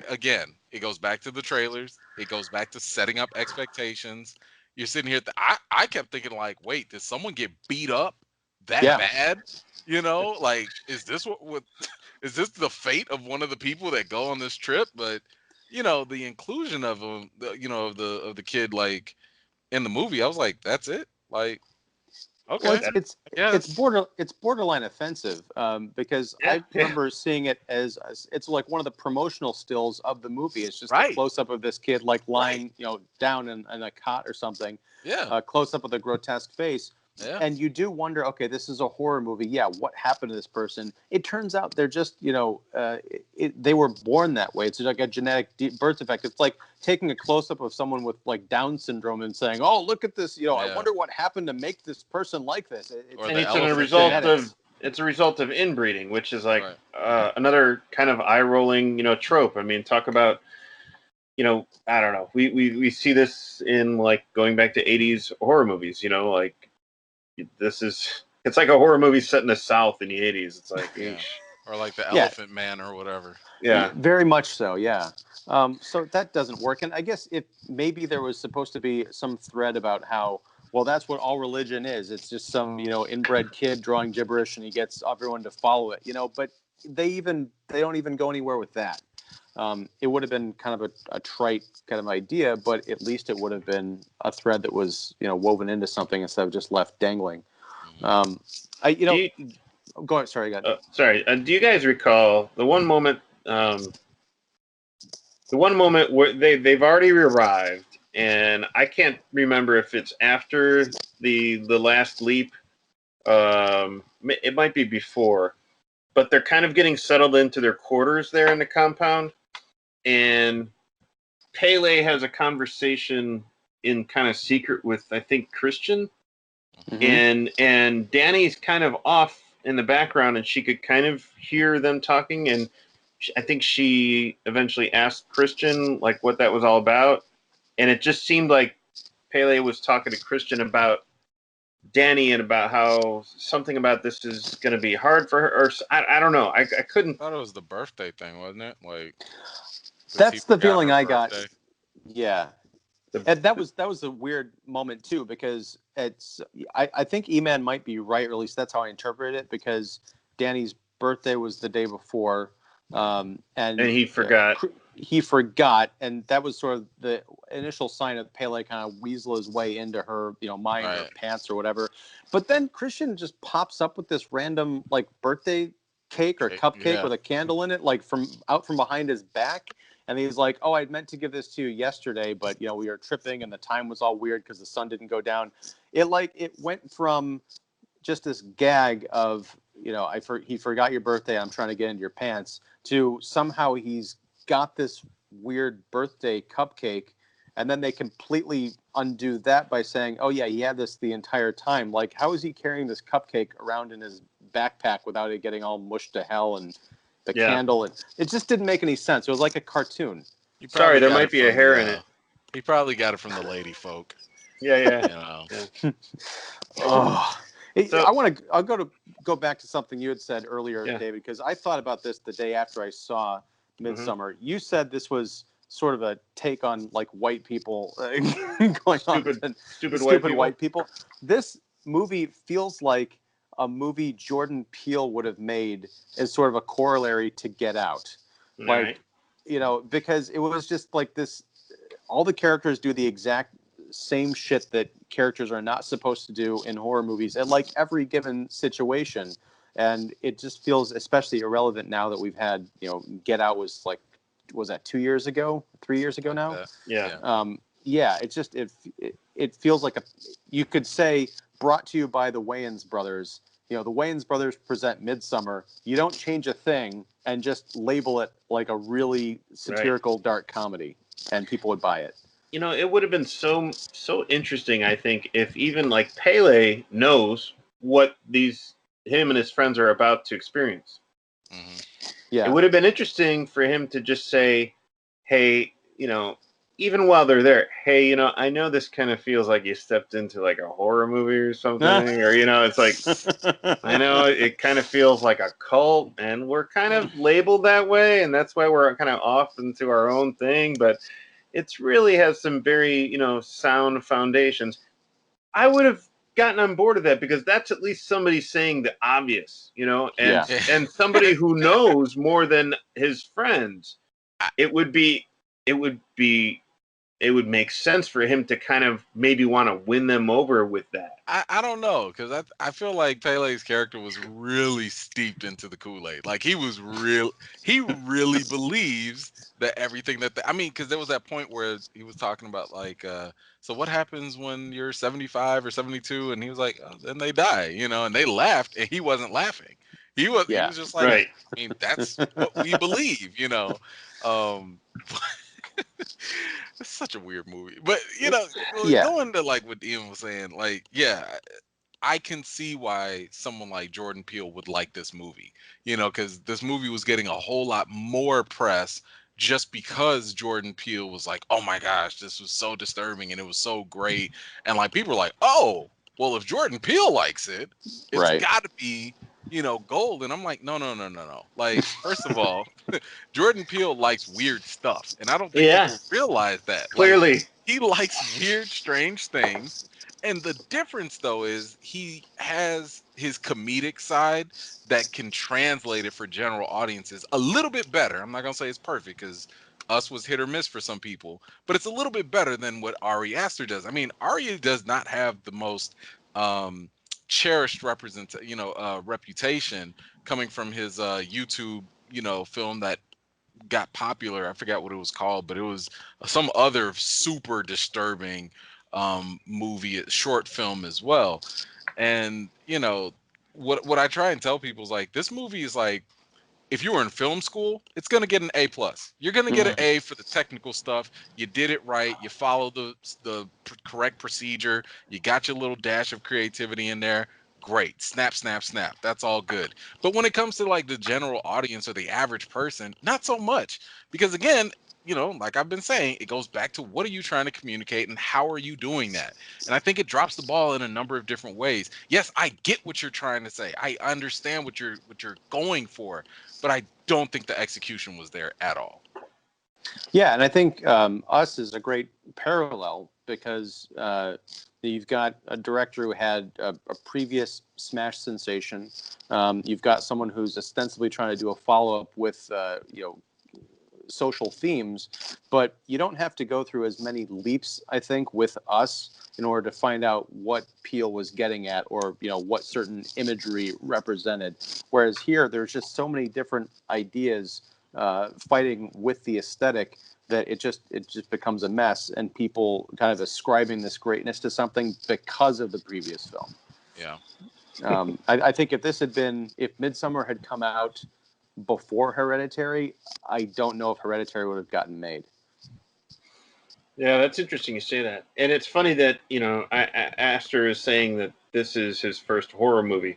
again, it goes back to the trailers. It goes back to setting up expectations. You're sitting here. I kept thinking like, wait, did someone get beat up that bad? You know, like, is this what is this the fate of one of the people that go on this trip? But you know, the inclusion of him, you know, of the kid, like in the movie, I was like, that's it. Like, Well, okay, it's yes, borderline offensive, because Yeah, I remember seeing it as it's like one of the promotional stills of the movie. It's just a right, close up of this kid like right, lying, down in a cot or something, yeah, a close up of the grotesque face, yeah, and you do wonder, okay, this is a horror movie. Yeah, what happened to this person? It turns out they're just, they were born that way. It's like a genetic birth defect. It's like taking a close up of someone with like Down syndrome and saying, "Oh, look at this. I yeah. wonder what happened to make this person like this." Or and the it's a elephant result man. genetics. of it's a result of inbreeding, which is like Right. another kind of eye rolling trope. I mean, talk about I don't know. We see this in like going back to 80s horror movies. Like it's like a horror movie set in the South in the 80s. It's like, Yeah. Or like the Yeah, elephant man or whatever. yeah, very much so. Yeah. So that doesn't work. And I guess if maybe there was supposed to be some thread about how, well, that's what all religion is. It's just some, inbred kid drawing gibberish and he gets everyone to follow it, but they don't even go anywhere with that. It would have been kind of a trite kind of idea, but at least it would have been a thread that was, woven into something instead of just left dangling. Mhm. I, Do you, go ahead. Sorry, I got sorry. Do you guys recall the one moment? The one moment where they've already arrived, and I can't remember if it's after the last leap. It might be before, but they're kind of getting settled into their quarters there in the compound, and Pele has a conversation in kind of secret with, I think, Christian, Mm-hmm. and Danny's kind of off in the background, and she could kind of hear them talking, and I think she eventually asked Christian like what that was all about, and it just seemed like Pele was talking to Christian about Danny and about how something about this is going to be hard for her, or I don't know. I couldn't. I thought it was the birthday thing, wasn't it? Like, because he That's the forgot feeling her I got. birthday. Yeah. The, And that was a weird moment too, because I think EMan might be right, or at least that's how I interpret it, because Danny's birthday was the day before, and and he forgot. he forgot, and that was sort of the initial sign of Pele kind of weasel his way into her mind or Right. pants or whatever. But then Christian just pops up with this random like birthday cake or cupcake Yeah. with a candle in it, like from behind his back. And he's like, "Oh, I meant to give this to you yesterday, but we were tripping and the time was all weird because the sun didn't go down." It went from just this gag of he forgot your birthday, I'm trying to get into your pants, to somehow he's got this weird birthday cupcake, and then they completely undo that by saying, "Oh yeah, he had this the entire time." Like, how is he carrying this cupcake around in his backpack without it getting all mushed to hell, and the Yeah. candle, and it just didn't make any sense. It was like a cartoon. You Sorry, probably there got might it be a from hair in it. he probably got it from the lady folk. Yeah, yeah. You know. Yeah. Oh, So I'll go back to something you had said earlier, yeah. David, because I thought about this the day after I saw Mm-hmm. Midsommar. You said this was sort of a take on like white people going Stupid, on stupid white stupid people. white people. This movie feels like a movie Jordan Peele would have made as sort of a corollary to Get Out. All Like, right. because it was just like this, all the characters do the exact same shit that characters are not supposed to do in horror movies at like every given situation, and it just feels especially irrelevant now that we've had Get Out was that 2 years ago, 3 years ago Like now. that. Yeah. Yeah, it's just it feels like you could say brought to you by the Wayans Brothers. The Wayans Brothers present Midsommar. You don't change a thing and just label it like a really satirical dark comedy, and people would buy it. It would have been so interesting, I think, if even like Pele knows what him and his friends are about to experience. Mm-hmm. It Yeah. would have been interesting for him to just say, "Hey, even while they're there, hey, I know this kind of feels like you stepped into like a horror movie or something, or it's like I know it kind of feels like a cult, and we're kind of labeled that way, and that's why we're kind of off into our own thing, but it's really has some very, sound foundations." I would have gotten on board with that, because that's at least somebody saying the obvious, you know, and Yeah. and somebody who knows more than his friends. It would make sense for him to kind of maybe want to win them over with that. I don't know, because I feel like Pele's character was really steeped into the Kool-Aid. Like he really believes that everything that I mean, because there was that point where he was talking about like, so what happens when you're 75 or 72, and he was like, oh, then they die, you know, and they laughed, and he wasn't laughing. He was just like, right. I mean, that's what we believe, you know. It's such a weird movie, but you know, going to like what Ian was saying, like, yeah, I can see why someone like Jordan Peele would like this movie, you know, because this movie was getting a whole lot more press just because Jordan Peele was like, oh my gosh, this was so disturbing and it was so great, and like people were like, oh, well, if Jordan Peele likes it, it's got to be, you know, gold. And I'm like, no. Like, first of all, Jordan Peele likes weird stuff, and I don't think people realize that. Clearly, like, he likes weird, strange things. And the difference, though, is he has his comedic side that can translate it for general audiences a little bit better. I'm not gonna say it's perfect, because Us was hit or miss for some people, but it's a little bit better than what Ari Aster does. I mean, Ari does not have the most cherished reputation coming from his YouTube, you know, film that got popular. I forgot what it was called, but it was some other super disturbing movie, short film as well. And you know, what I try and tell people is like, this movie is like, if you were in film school, it's going to get an A+. You're going to get an A for the technical stuff. You did it right. You followed the correct procedure. You got your little dash of creativity in there. Great. Snap, snap, snap. That's all good. But when it comes to like the general audience or the average person, not so much. Because again, you know, like I've been saying, it goes back to what are you trying to communicate and how are you doing that? And I think it drops the ball in a number of different ways. Yes, I get what you're trying to say. I understand what you're going for, but I don't think the execution was there at all. Yeah, and I think Us is a great parallel, because you've got a director who had a previous smash sensation. You've got someone who's ostensibly trying to do a follow-up with, you know, social themes, but you don't have to go through as many leaps, I think, with Us in order to find out what Peele was getting at, or, you know, what certain imagery represented. Whereas here, there's just so many different ideas fighting with the aesthetic that it just becomes a mess, and people kind of ascribing this greatness to something because of the previous film. Yeah. I think if Midsommar had come out before Hereditary, I don't know if Hereditary would have gotten made. Yeah, that's interesting you say that. And it's funny that, you know, Aster is saying that this is his first horror movie.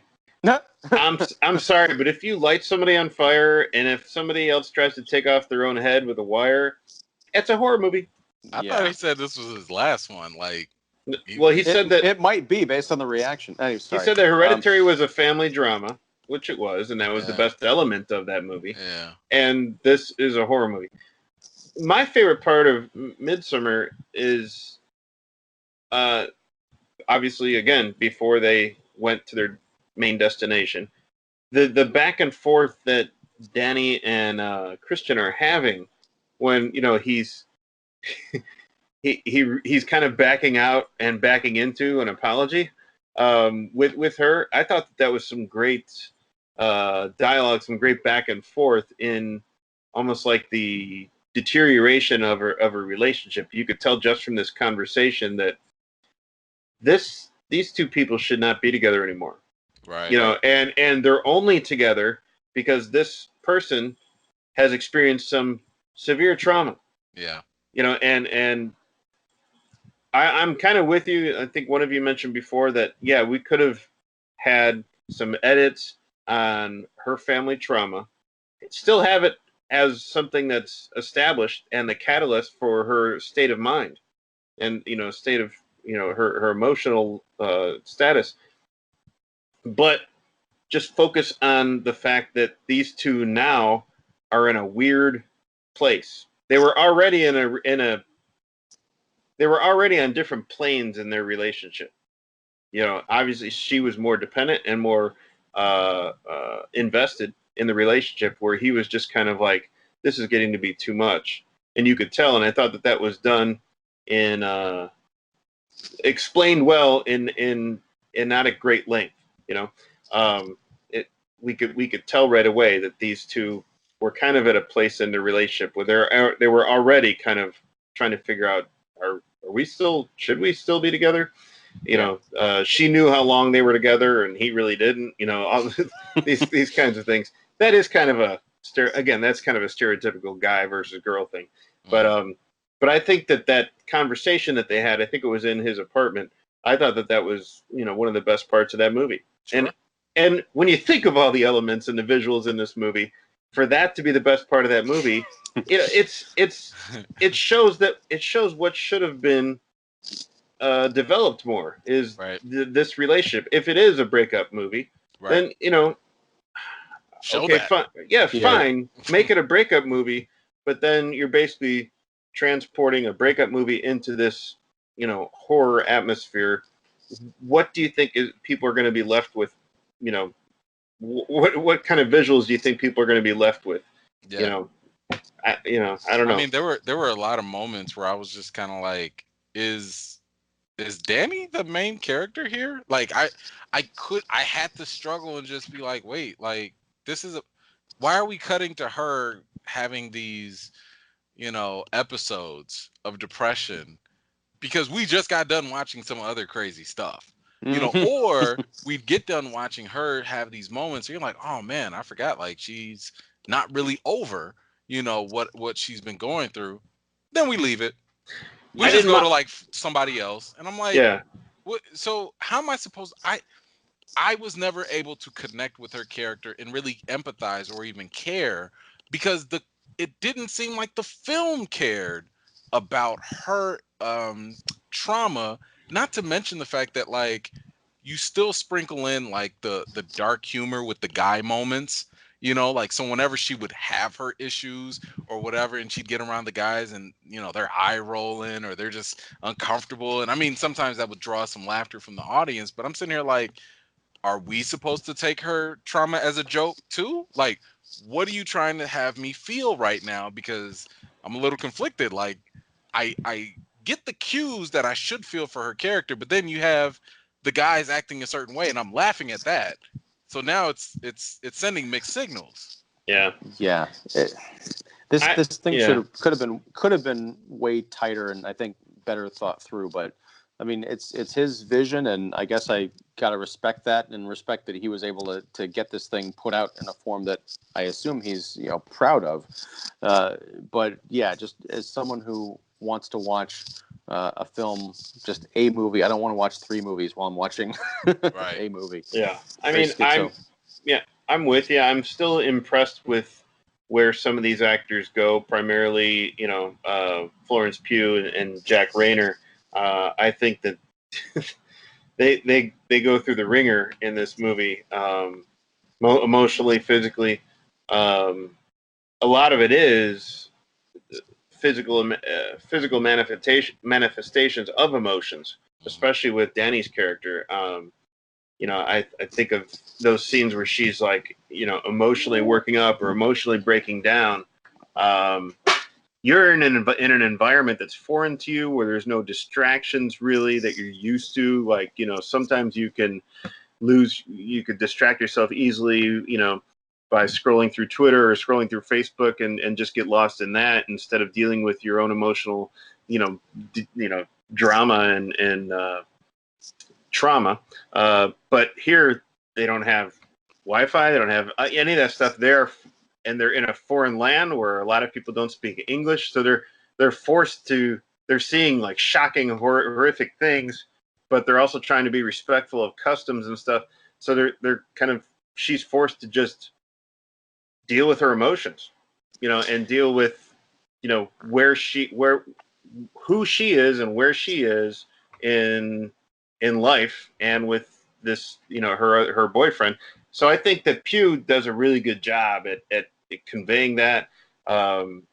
I'm sorry, but if you light somebody on fire and if somebody else tries to take off their own head with a wire, it's a horror movie. I thought he said this was his last one. Like, well, he said that it might be based on the reaction. He said that Hereditary was a family drama, which it was, and that was the best element of that movie. Yeah. And this is a horror movie. My favorite part of Midsommar is, obviously, again, before they went to their main destination, the back and forth that Danny and Christian are having when, you know, he's he's kind of backing out and backing into an apology with her. I thought that was some great dialogue, some great back and forth in almost like the deterioration of a relationship. You could tell just from this conversation that these two people should not be together anymore. Right. You know, and they're only together because this person has experienced some severe trauma. Yeah. You know, and I'm kind of with you. I think one of you mentioned before that, yeah, we could have had some edits on her family trauma, still have it as something that's established and the catalyst for her state of mind and, you know, state of, you know, her emotional status. But just focus on the fact that these two now are in a weird place. They were already they were already on different planes in their relationship. You know, obviously she was more dependent and more invested in the relationship, where he was just kind of like, this is getting to be too much. And you could tell, and I thought that that was done in explained well in not at great length. You know, we could tell right away that these two were kind of at a place in their relationship where they were already kind of trying to figure out, should we still be together? You know, she knew how long they were together, and he really didn't. You know, all these kinds of things. That is kind of that's kind of a stereotypical guy versus girl thing. But I think that conversation that they had, I think it was in his apartment. I thought that was, you know, one of the best parts of that movie. Sure. And when you think of all the elements and the visuals in this movie, for that to be the best part of that movie, it shows what should have been developed more is this relationship. If it is a breakup movie, then, you know, fine. Yeah, fine. Make it a breakup movie, but then you're basically transporting a breakup movie into this, you know, horror atmosphere. What do you think people are going to be left with? You know, what kind of visuals do you think people are going to be left with? You know, I don't know. I mean, there were a lot of moments where I was just kind of like, is Danny the main character here? Like, I had to struggle and just be like, wait, like, why are we cutting to her having these, you know, episodes of depression? Because we just got done watching some other crazy stuff, you know, or we'd get done watching her have these moments where you're like, oh man, I forgot, like, she's not really over, you know, what she's been going through. Then we leave it. We just go to like somebody else, and I'm like, what? So how am I supposed? I was never able to connect with her character and really empathize or even care, because it didn't seem like the film cared about her trauma. Not to mention the fact that, like, you still sprinkle in like the dark humor with the guy moments, you know, like, so whenever she would have her issues or whatever, and she'd get around the guys and, you know, they're eye rolling or they're just uncomfortable, and I mean, sometimes that would draw some laughter from the audience, but I'm sitting here like, are we supposed to take her trauma as a joke too? Like, what are you trying to have me feel right now? Because I'm a little conflicted. Like, I get the cues that I should feel for her character, but then you have the guys acting a certain way, and I'm laughing at that. So now it's sending mixed signals. Yeah. Yeah. This thing could have been way tighter and I think better thought through, but I mean, it's his vision, and I guess I gotta respect that and respect that he was able to get this thing put out in a form that I assume he's, you know, proud of. But yeah, just as someone who wants to watch a film, just a movie, I don't want to watch 3 movies while I'm watching a movie. Yeah, I mean, I'm with you. I'm still impressed with where some of these actors go. Primarily, you know, Florence Pugh and Jack Rayner. I think that they go through the ringer in this movie, emotionally, physically. A lot of it is physical manifestations of emotions, especially with Danny's character. You know, I think of those scenes where she's like, you know, emotionally working up or emotionally breaking down. You're in an environment that's foreign to you, where there's no distractions really that you're used to. Like, you know, sometimes you could distract yourself easily, you know, by scrolling through Twitter or scrolling through Facebook and just get lost in that instead of dealing with your own emotional, you know, drama and trauma. But here they don't have Wi-Fi. They don't have any of that stuff there. And they're in a foreign land where a lot of people don't speak English, so they're seeing like shocking, horrific things, but they're also trying to be respectful of customs and stuff. So she's forced to just deal with her emotions, you know, and deal with, you know, who she is and where she is in life, and with this, you know, her boyfriend. So I think that Pugh does a really good job at conveying that. You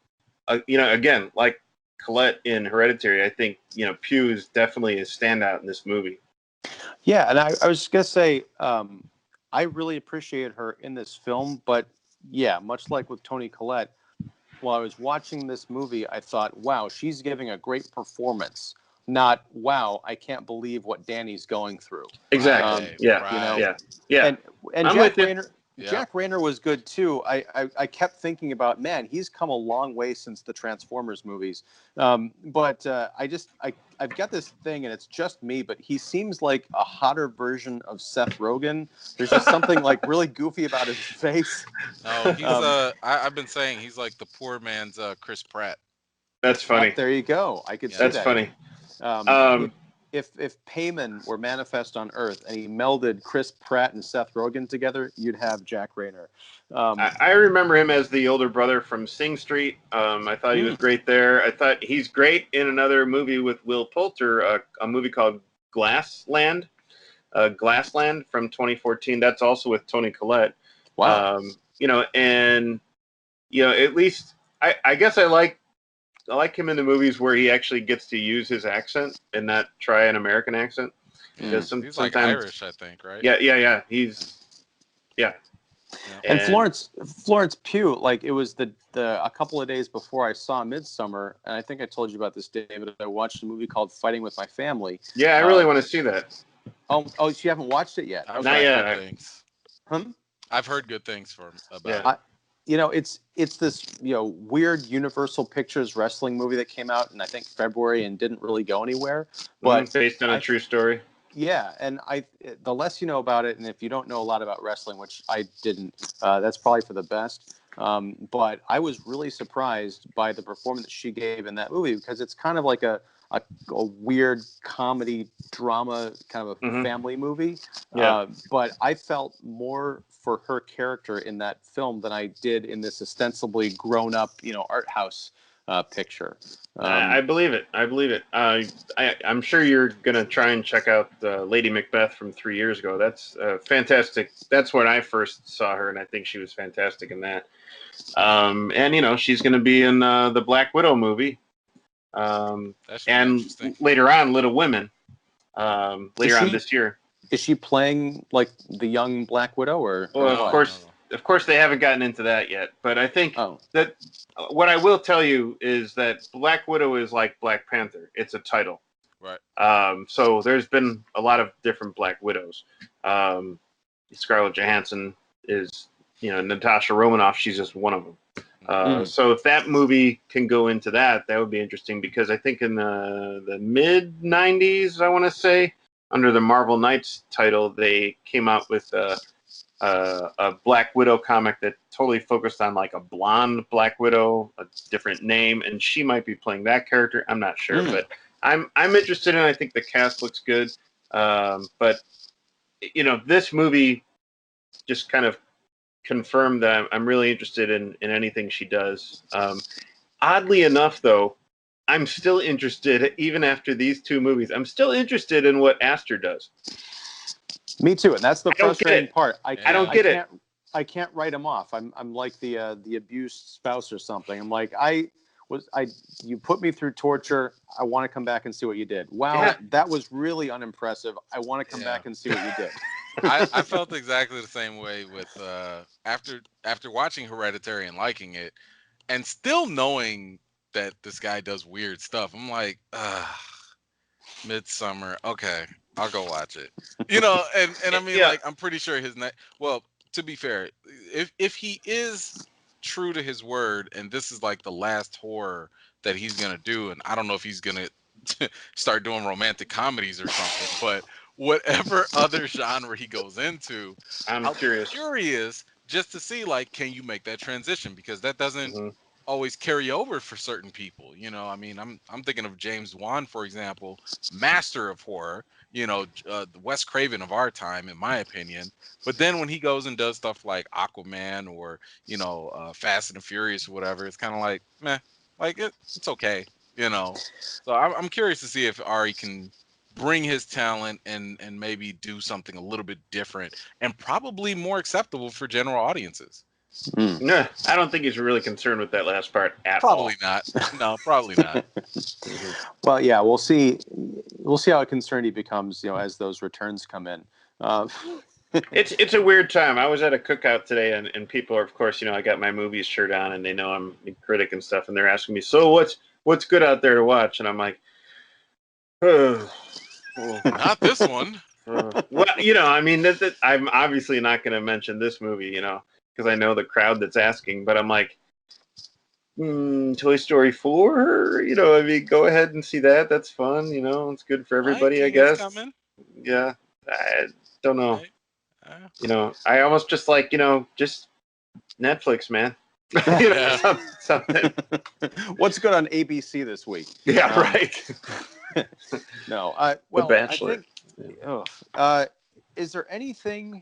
know, again, like Colette in Hereditary, I think, you know, Pugh is definitely a standout in this movie. Yeah, and I was just gonna say, I really appreciated her in this film, but yeah, much like with Toni Collette, while I was watching this movie, I thought, wow, she's giving a great performance. Not, wow, I can't believe what Danny's going through. Exactly. Yeah. You know, Yeah. and I'm Jack with you. Rayner. Jack Rayner was good too. I kept thinking about, man, he's come a long way since the Transformers movies. But I've got this thing, and it's just me, but he seems like a hotter version of Seth Rogen. There's just something like really goofy about his face. No, he's I've been saying he's like the poor man's Chris Pratt. That's funny. There you go. I could see that. That's funny. If Payman were manifest on Earth and he melded Chris Pratt and Seth Rogen together, you'd have Jack Rayner. I remember him as the older brother from Sing Street. I thought he was great there. I thought he's great in another movie with Will Poulter, a movie called Glassland from 2014. That's also with Toni Collette. Wow. At least I guess I like him in the movies where he actually gets to use his accent and not try an American accent. Because he's like Irish, I think, right? Yeah. He's And Florence Pugh, like it was a couple of days before I saw MIDSOMMAR, and I think I told you about this, David. I watched a movie called Fighting with My Family. Yeah, I really want to see that. Oh, you haven't watched it yet? Not yet. I've heard good things about it. It's this weird Universal Pictures wrestling movie that came out in I think February and didn't really go anywhere. But based on a true story. Yeah, and the less you know about it, and if you don't know a lot about wrestling, which I didn't, that's probably for the best. But I was really surprised by the performance she gave in that movie because it's kind of like a weird comedy drama, kind of a family movie. But I felt more for her character in that film than I did in this ostensibly grown up, art house picture. I believe it. I'm sure you're gonna try and check out Lady Macbeth from 3 years ago. That's fantastic. That's when I first saw her, and I think she was fantastic in that. And she's gonna be in the Black Widow movie. And later on, Little Women. Later on this year. Is she playing like the young Black Widow, or? Well, of course, they haven't gotten into that yet. But I think that what I will tell you is that Black Widow is like Black Panther. It's a title. Right. So there's been a lot of different Black Widows. Scarlett Johansson is, Natasha Romanoff. She's just one of them. So if that movie can go into that would be interesting because I think in the mid 90s, I want to say, under the Marvel Knights title, they came out with a Black Widow comic that totally focused on like a blonde Black Widow, a different name, and she might be playing that character. I'm not sure, but I'm interested in. I think the cast looks good, but this movie just kind of confirmed that I'm really interested in anything she does. Oddly enough, though, I'm still interested, even after these two movies, I'm still interested in what Aster does. Me too, and that's the frustrating part. I don't get it. I can't write him off. I'm like the abused spouse or something. I'm like, you put me through torture. I want to come back and see what you did. Wow, that was really unimpressive. I want to come back and see what you did. I felt exactly the same way with after watching Hereditary and liking it, and still knowing that this guy does weird stuff. I'm like, MIDSOMMAR. Okay, I'll go watch it. And I mean, like, I'm pretty sure well, to be fair, if he is true to his word, and this is like the last horror that he's gonna do, and I don't know if he's gonna start doing romantic comedies or something, but whatever other genre he goes into, I'm curious just to see, like, can you make that transition, because that doesn't always carry over for certain people. I mean, I'm thinking of James Wan, for example, master of horror, the Wes Craven of our time, in my opinion. But then when he goes and does stuff like Aquaman or Fast and the Furious or whatever, it's kind of like, meh, like it's okay, So I'm curious to see if Ari can bring his talent and maybe do something a little bit different and probably more acceptable for general audiences. No, I don't think he's really concerned with that last part at Probably all. not. No, probably not. Well, yeah, we'll see. We'll see how concerned he becomes, as those returns come in. It's a weird time. I was at a cookout today, and people are, of course, I got my movies shirt on, and they know I'm a critic and stuff, and they're asking me, so what's good out there to watch? And I'm like, not this one. Well, I mean, I'm obviously not going to mention this movie, because I know the crowd that's asking. But I'm like, Toy Story 4. I mean, go ahead and see that. That's fun. It's good for everybody, I guess. Coming. Yeah, I don't know. Right. I almost just like just Netflix, man. Something. What's good on ABC this week? Yeah, right. No, The Bachelor. Is there anything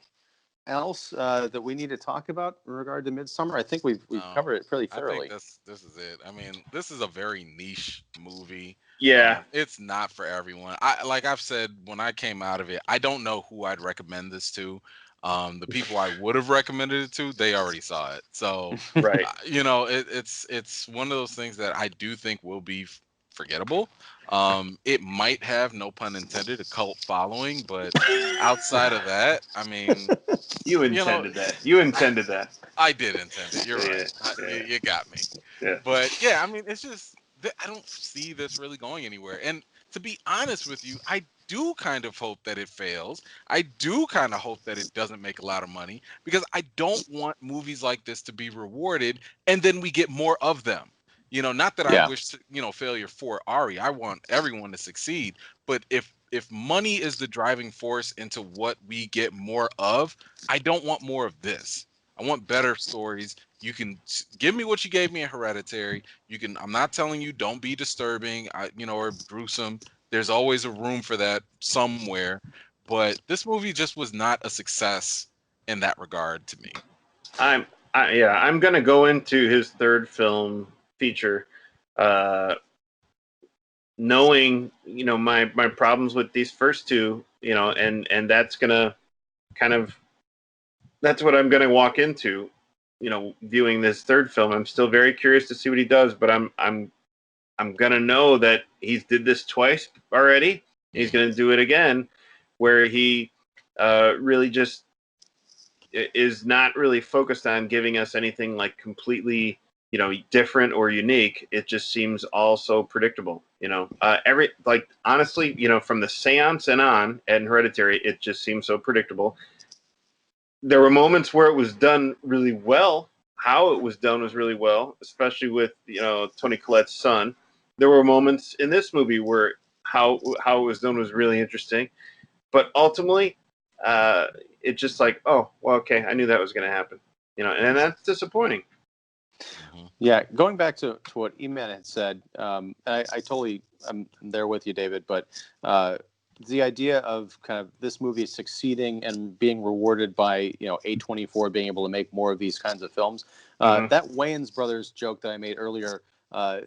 else that we need to talk about in regard to Midsommar? I think we've covered it fairly thoroughly. I think this is it. I mean, this is a very niche movie. Yeah, it's not for everyone. Like I've said when I came out of it, I don't know who I'd recommend this to. The people I would have recommended it to, they already saw it. So, right. It's one of those things that I do think will be forgettable. It might have, no pun intended, a cult following, but outside of that, I mean, you intended that. You intended that. I did intend it. You're right. You got me. Yeah. But yeah, I mean, it's just I don't see this really going anywhere. And to be honest with you, I do kind of hope that it fails. I do kind of hope that it doesn't make a lot of money, because I don't want movies like this to be rewarded and then we get more of them. Not that I wish failure for Ari. I want everyone to succeed, but if money is the driving force into what we get more of, I don't want more of this. I want better stories. You can give me what you gave me in Hereditary. I'm not telling you don't be disturbing, or gruesome. There's always a room for that somewhere, but this movie just was not a success in that regard to me. I'm gonna go into his third film feature, knowing my problems with these first two, and that's gonna that's what I'm gonna walk into, viewing this third film. I'm still very curious to see what he does, but I'm gonna know that he's did this twice already. He's gonna do it again, where he really just is not really focused on giving us anything like completely different or unique. It just seems all so predictable. Honestly, from the seance and on and Hereditary, it just seems so predictable. There were moments where it was done really well. How it was done was really well, especially with Toni Collette's son. There were moments in this movie where how it was done was really interesting, but ultimately, it's just like, oh, well, okay, I knew that was going to happen, and that's disappointing. Yeah, going back to what EMan had said, I totally I'm there with you, David, but the idea of kind of this movie succeeding and being rewarded by A24 being able to make more of these kinds of films, that Wayans Brothers joke that I made earlier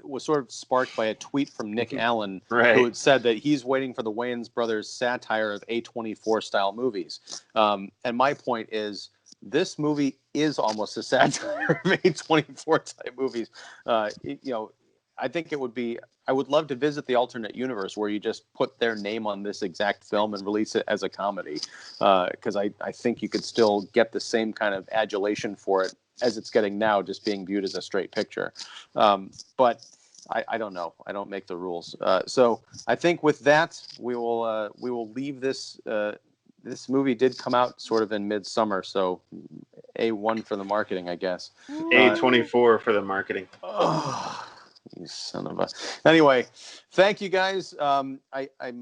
was sort of sparked by a tweet from Nick Allen, right, who had said that he's waiting for the Wayans Brothers satire of A24 style movies. And my point is, this movie is almost a satire of A24 type movies. I think it would be, I would love to visit the alternate universe where you just put their name on this exact film and release it as a comedy. Because I think you could still get the same kind of adulation for it as it's getting now, just being viewed as a straight picture. But I don't know. I don't make the rules. So I think with that, we will leave this. This movie did come out sort of in midsummer, so A1 for the marketing, I guess. A24 for the marketing. Oh, you son of a... Anyway, thank you guys. I'm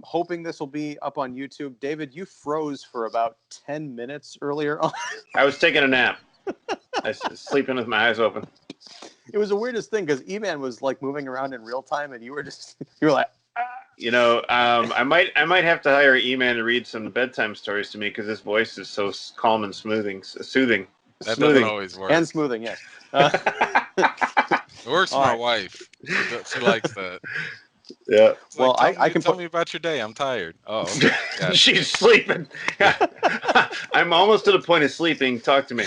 hoping this will be up on YouTube. David, you froze for about 10 minutes earlier on. I was taking a nap. I was sleeping with my eyes open. It was the weirdest thing because EMan was like moving around in real time, and you were like, I might have to hire EMan to read some bedtime stories to me because his voice is so calm and soothing. That doesn't always work. And smoothing, yes. It works for my right. wife. She likes that. Yeah. It's Well, like, I can tell me about your day. I'm tired. Oh, okay. Gotcha. She's sleeping. I'm almost to the point of sleeping. Talk to me.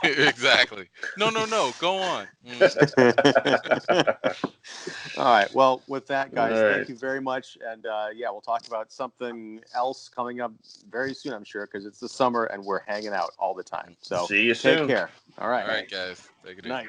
Exactly. No. Go on. All right. Well, with that, guys, All right. thank you very much. And yeah, we'll talk about something else coming up very soon, I'm sure, because it's the summer and we're hanging out all the time. So see you take soon. care. All right. All right, guys. Take it easy. Night.